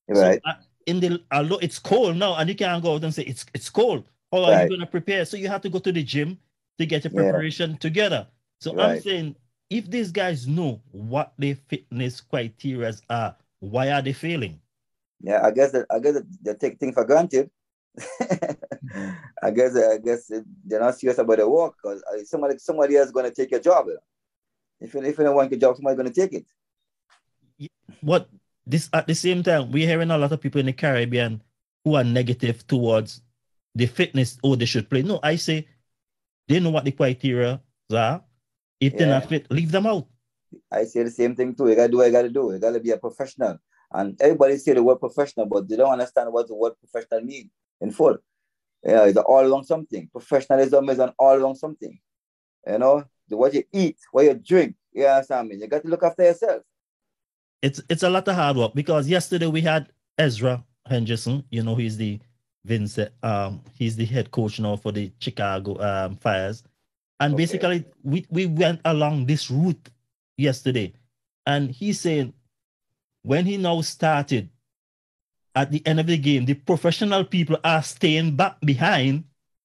A: Right.
C: So although it's cold now, and you can't go out and say it's cold. How are you going to prepare? So you have to go to the gym to get your preparation together. So I'm saying, if these guys know what their fitness criteria are, why are they failing?
A: Yeah, I guess they take things for granted. I guess they're not serious about their work, because somebody else is going to take your job. If you don't want your job, somebody's going to take it.
C: What this at the same time, we're hearing a lot of people in the Caribbean who are negative towards the fitness. Oh, they should play. No, I say they know what the criteria are. If they're not fit, leave them out.
A: I say the same thing too. You gotta do what you gotta do. You gotta be a professional. And everybody say the word professional, but they don't understand what the word professional means in full. Yeah, it's all along something. Professionalism is an all along something. You know, what you eat, what you drink. You understand me? You got to look after yourself.
C: It's a lot of hard work, because yesterday we had Ezra Henderson. You know, he's the Vincy, he's the head coach now for the Chicago Fires. And basically we went along this route yesterday. And he's saying when he now started, at the end of the game, the professional people are staying back behind.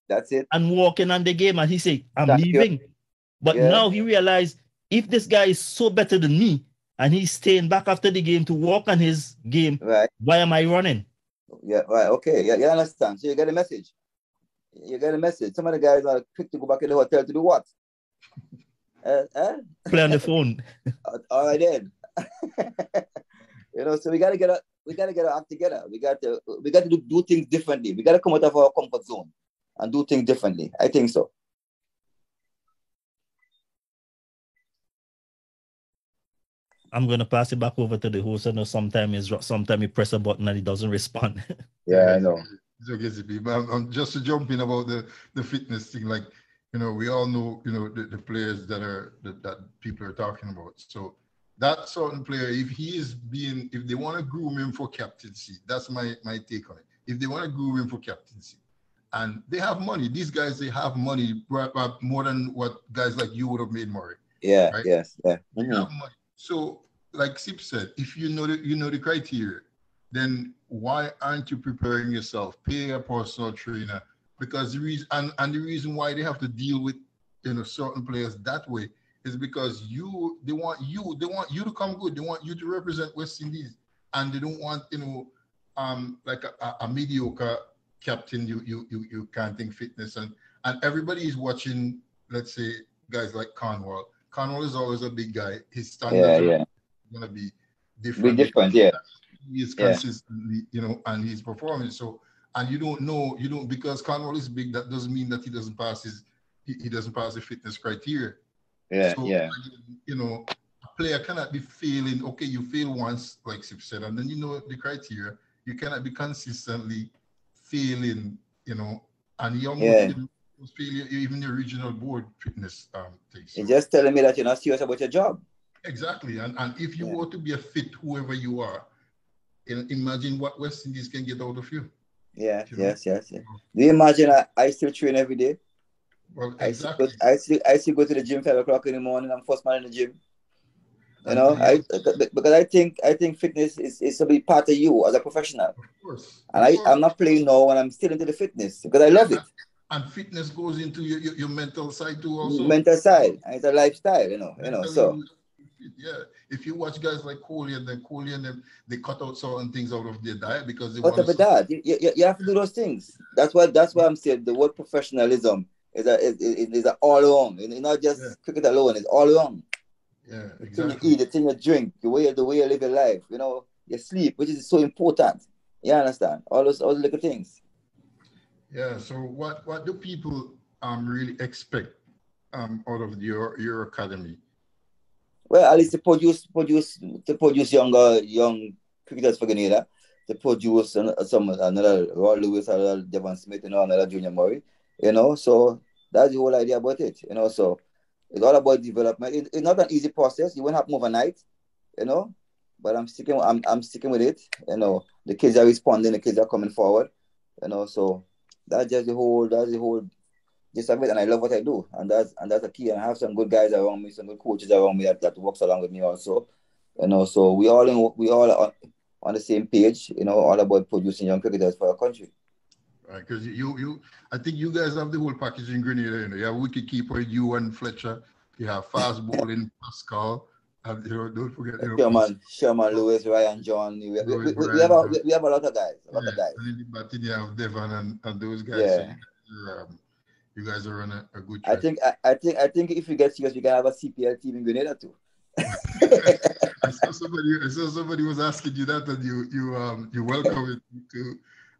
A: That's it.
C: And walking on the game. And he said, I'm leaving. But now he realized, if this guy is so better than me and he's staying back after the game to walk on his game, why am I running?
A: Yeah, right. Okay. Yeah, you understand. So you get a message. You get a message. Some of the guys are quick to go back in the hotel to do what?
C: Play on the phone.
A: All right then. You know, so we gotta get our act together. We got to do things differently. We gotta come out of our comfort zone and do things differently. I think so.
C: I'm gonna pass it back over to the host. I know sometimes you press a button and he doesn't respond.
A: Yeah, I know.
B: It's okay, Cippy. I'm just to jump in about the fitness thing. Like, you know, we all know, you know, the players that people are talking about. So that certain player, if they want to groom him for captaincy, that's my take on it. If they want to groom him for captaincy, and they have money, these guys, they have money more than what guys like you would have made, Murray.
A: Yeah.
B: Right?
A: Yes. Yeah.
B: They have money. So, like Sip said, if you know the criteria, then why aren't you preparing yourself? Pay a personal trainer, because the reason why they have to deal with, you know, certain players that way is because they want you to come good. They want you to represent West Indies, and they don't want, you know, like a mediocre captain. You can't think fitness, and everybody is watching. Let's say guys like Cornwall. Cornwall is always a big guy. His standards are going to be different. He is consistently, you know, and he's performing. So, and you don't because Cornwall is big. That doesn't mean that he doesn't pass he doesn't pass the fitness criteria. You know, a player cannot be failing. Okay, you fail once, like Sip said, and then you know the criteria. You cannot be consistently failing, you know, and you almost failure, even the regional board fitness thing. So,
A: you're just telling me that you're not serious about your job.
B: Exactly. And if you want to be a fit, whoever you are, imagine what West Indies can get out of you.
A: Yeah. Yes. Do you imagine I still train every day?
B: Well, exactly.
A: I still go to the gym 5 o'clock in the morning. I'm first man in the gym. You know, because I think fitness is to be part of you as a professional.
B: Of course.
A: And I'm not playing now, and I'm still into the fitness because I love it.
B: And fitness goes into your mental side too, also.
A: Mental side, and it's a lifestyle, you know. So
B: yeah, if you watch guys like Kohli and them, they cut out certain things out of their diet because they
A: want to. That you have to do those things. That's why I'm saying the word professionalism is a all along. It's not just cricket alone. It's all along.
B: Yeah, exactly.
A: The thing you eat, the thing you drink, the way you live your life, you know, your sleep, which is so important. You understand? All those little things.
B: Yeah. So what do people really expect out of your academy?
A: Well, at least to produce young cricketers for Grenada, to produce another Roy Lewis, another Devon Smith, you know, another Junior Murray, you know. So that's the whole idea about it, you know. So it's all about development. It's not an easy process. You won't happen overnight, you know. But I'm sticking with it, you know. The kids are responding. The kids are coming forward, you know. So that's just the whole gist of it. And I love what I do, and that's the key. And I have some good guys around me, some good coaches around me that works along with me also, you know. So we all are on the same page, you know, all about producing young cricketers for our country.
B: Right, because I think you guys have the whole package in Grenada. You know, you have wicketkeeper, you and Fletcher, You have fast bowling, Pascal, and don't forget
A: Sherman, Lewis, Ryan, John. We have a lot of guys.
B: And in the batting, you have Devon and those guys.
A: Yeah.
B: So you guys are on a good
A: track. I think if you get serious, you can have a CPL team in Grenada too.
B: I saw somebody was asking you that, and you welcome it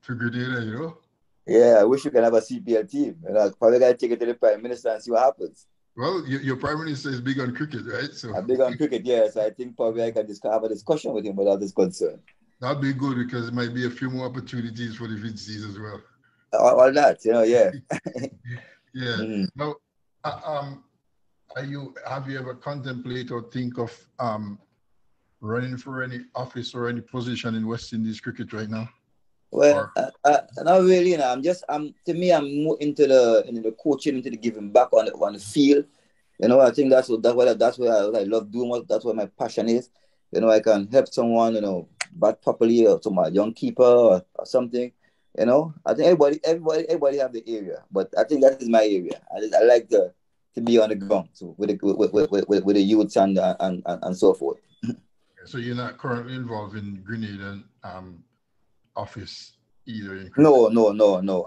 B: to Grenada, you know.
A: Yeah, I wish you can have a CPL team. Probably gotta take it to the Prime Minister and see what happens.
B: Well, your Prime Minister is big on cricket, right? So
A: I'm big on cricket, yes. So I think probably I can just have a discussion with him without this concern.
B: That'd be good because it might be a few more opportunities for the Vincy's as well.
A: All that, yeah.
B: Yeah. Mm-hmm. Now, have you ever contemplated or think of running for any office or any position in West Indies cricket right now?
A: Well, not really. To me, I'm more into the coaching, into the giving back on the field. I think that's what I love doing. That's what my passion is. I can help someone, bat properly, or to my young keeper or something. I think everybody have the area, but I think that is my area. I like to be on the ground too, with the youths and so forth.
B: So you're not currently involved in Grenadian office either?
A: No.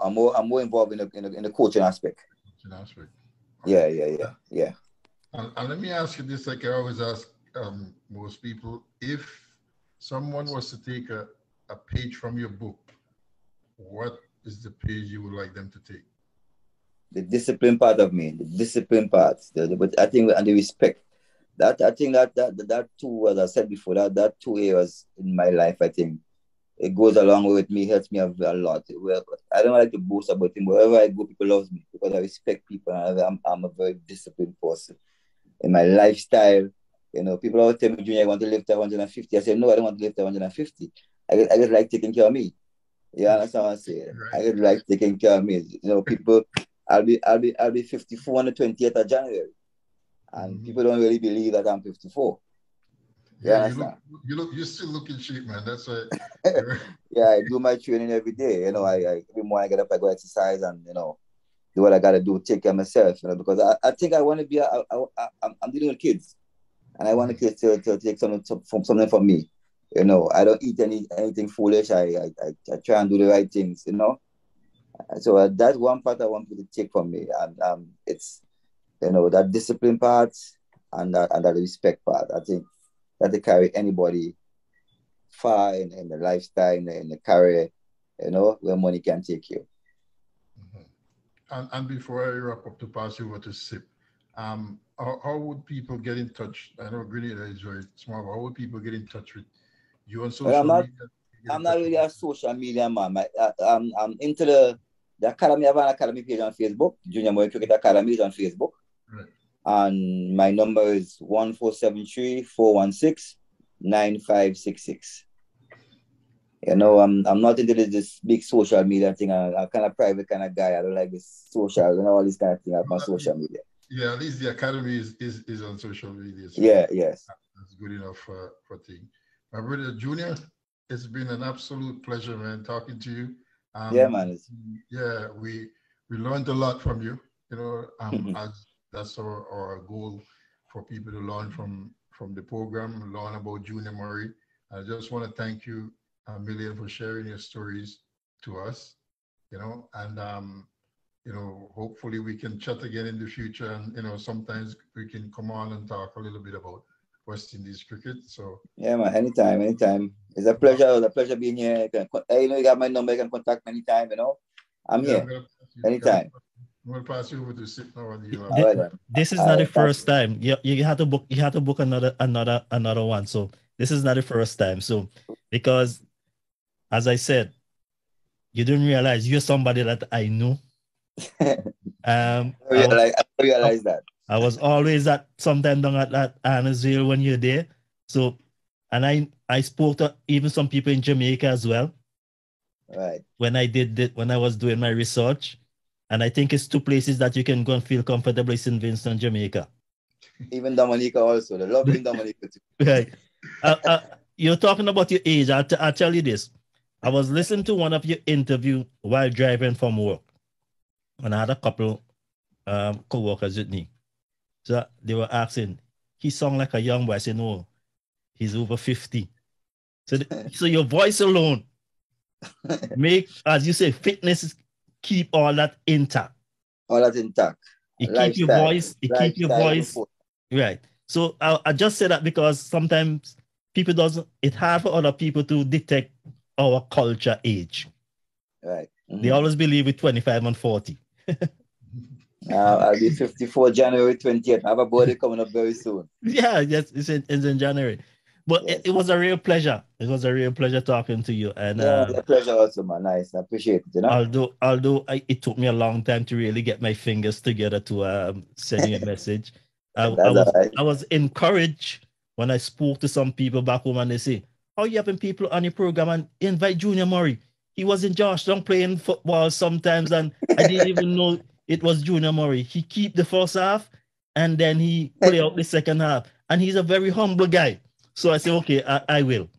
A: I'm more involved in the coaching aspect.
B: Okay.
A: Yeah.
B: And let me ask you this, like I always ask most people: if someone was to take a page from your book, what is the page you would like them to take?
A: The discipline part of me, the discipline part, but I think, and the respect. I think that two, as I said before, that 2 areas in my life, I think it goes along with me, helps me a lot. Well, I don't like to boast about it. Wherever I go, people love me because I respect people. And I'm a very disciplined person. In my lifestyle, people always tell me, Junior, I want to lift 150. I say, no, I don't want to lift 150. I just like taking care of me. You understand what I'm saying? Right. I just like taking care of me. People, I'll be 54 on the 28th of January. And people don't really believe that I'm 54.
B: Yeah, you still look in shape, man. That's why.
A: Yeah, I do my training every day. Every morning I get up, I go exercise, and do what I gotta do, take care of myself. Because I think I want to be. I'm dealing with kids, and I want the kids to take something from me. I don't eat anything foolish. I try and do the right things. So that's one part I want people to take from me, and it's that discipline part and that respect part. I think that they carry anybody far in the lifestyle, in the career, where money can take you.
B: Mm-hmm. And before I wrap up to pass you over to Sip, how would people get in touch? I know Grenada is very small, but how would people get in touch with you on social media?
A: I'm not really a social media man. I'm into the academy. I have an academy page on Facebook. Junior Moy Cricket Academy is on Facebook.
B: Right.
A: And my number is 1473-416-9566. I'm not into this big social media thing. I'm kind of private kind of guy. I don't like this social, all this kind of thing on social media.
B: Yeah, at least the academy is on social media. So
A: yes.
B: That's good enough for thing. My brother Junior, it's been an absolute pleasure, man, talking to you.
A: Yeah, man.
B: Yeah, we learned a lot from you. As that's our goal, for people to learn from the program, learn about Junior Murray. I just want to thank you a million for sharing your stories to us, and hopefully we can chat again in the future, and sometimes we can come on and talk a little bit about West Indies cricket. So
A: yeah, man, anytime. It's a pleasure. It's a pleasure being here. You got my number. You can contact me anytime. I'm here anytime.
B: We'll pass you over to Sip now.
C: This is not the first time. You had to book. You had to book another one. So this is not the first time. So because, as I said, you didn't realize you're somebody that I knew.
A: I realize that.
C: I was always sometime down at Annesville when you're there. So, and I spoke to even some people in Jamaica as well.
A: Right.
C: When I was doing my research. And I think it's 2 places that you can go and feel comfortable in Vincent, Jamaica.
A: Even Dominica also. The lovely Dominica too.
C: Right. You're talking about your age. I'll tell you this. I was listening to one of your interview while driving from work. And I had a couple co-workers with me. So they were asking, he sung like a young boy. I said, no, he's over 50. So your voice alone make, as you say, fitness keep all that intact.
A: All that intact.
C: It keep your voice. It keep your voice. Right. So I just say that because sometimes people doesn't. It's hard for other people to detect our culture age.
A: Right.
C: They always believe with 25 and 40.
A: I'll be 54 January 20th. I have a birthday coming up very soon.
C: Yeah, yes, it's in January. But yes. It was a real pleasure. It was a real pleasure talking to you. And
A: yeah, a pleasure also, man. Nice. I appreciate it. You know?
C: Although it took me a long time to really get my fingers together to send you a message. I was encouraged when I spoke to some people back home and they say, how you having people on your program and invite Junior Murray? He was in Georgetown playing football sometimes and I didn't even know it was Junior Murray. He keep the first half and then he play out the second half. And he's a very humble guy. So I say, okay, I will.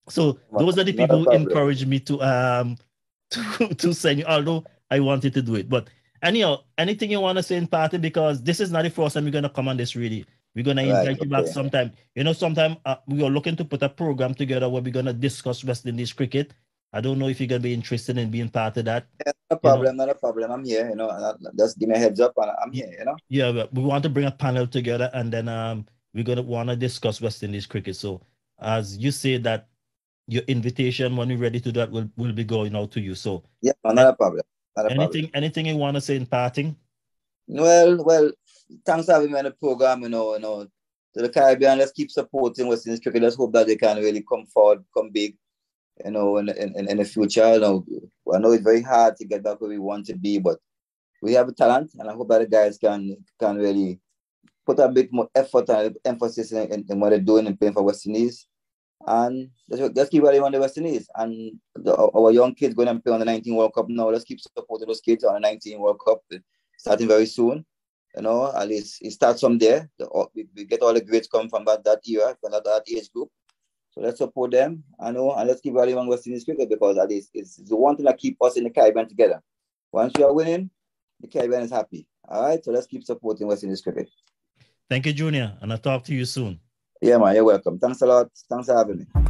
C: So those are the people who encouraged me to send you, although I wanted to do it. But anyhow, anything you want to say in party, because this is not the first time we're going to come on this really. We're going to invite you back sometime. You know, sometime we are looking to put a program together where we're going to discuss West Indies cricket. I don't know if you're going to be interested in being part of that.
A: Yeah, no problem, not a problem. I'm here, you know, just give me a heads up and I'm here, you know.
C: Yeah, but we want to bring a panel together and then we're going to want to discuss West Indies cricket. So as you say that, your invitation when you're ready to do that will be going out to you. So
A: yeah, not a problem.
C: Anything you want to say in parting?
A: Well, thanks for having me on the program, you know, to the Caribbean. Let's keep supporting West Indies cricket. Let's hope that they can really come forward, come big, you know, in the future. You know, I know it's very hard to get back where we want to be, but we have a talent, and I hope that the guys can really put a bit more effort and emphasis in what they're doing and playing for West Indies. And let's keep rallying on the West Indies. And our young kids going and play on the 19 World Cup now. Let's keep supporting those kids on the 19 World Cup starting very soon. You know, at least it starts from there. We get all the greats come from that era, from that age group. So let's support them, I know, and let's keep rallying on West Indies cricket because at least it's the one thing that keeps us in the Caribbean together. Once we are winning, the Caribbean is happy. All right, so let's keep supporting West Indies cricket.
C: Thank you, Junior, and I'll talk to you soon.
A: Yeah, man, you're welcome. Thanks a lot. Thanks for having me.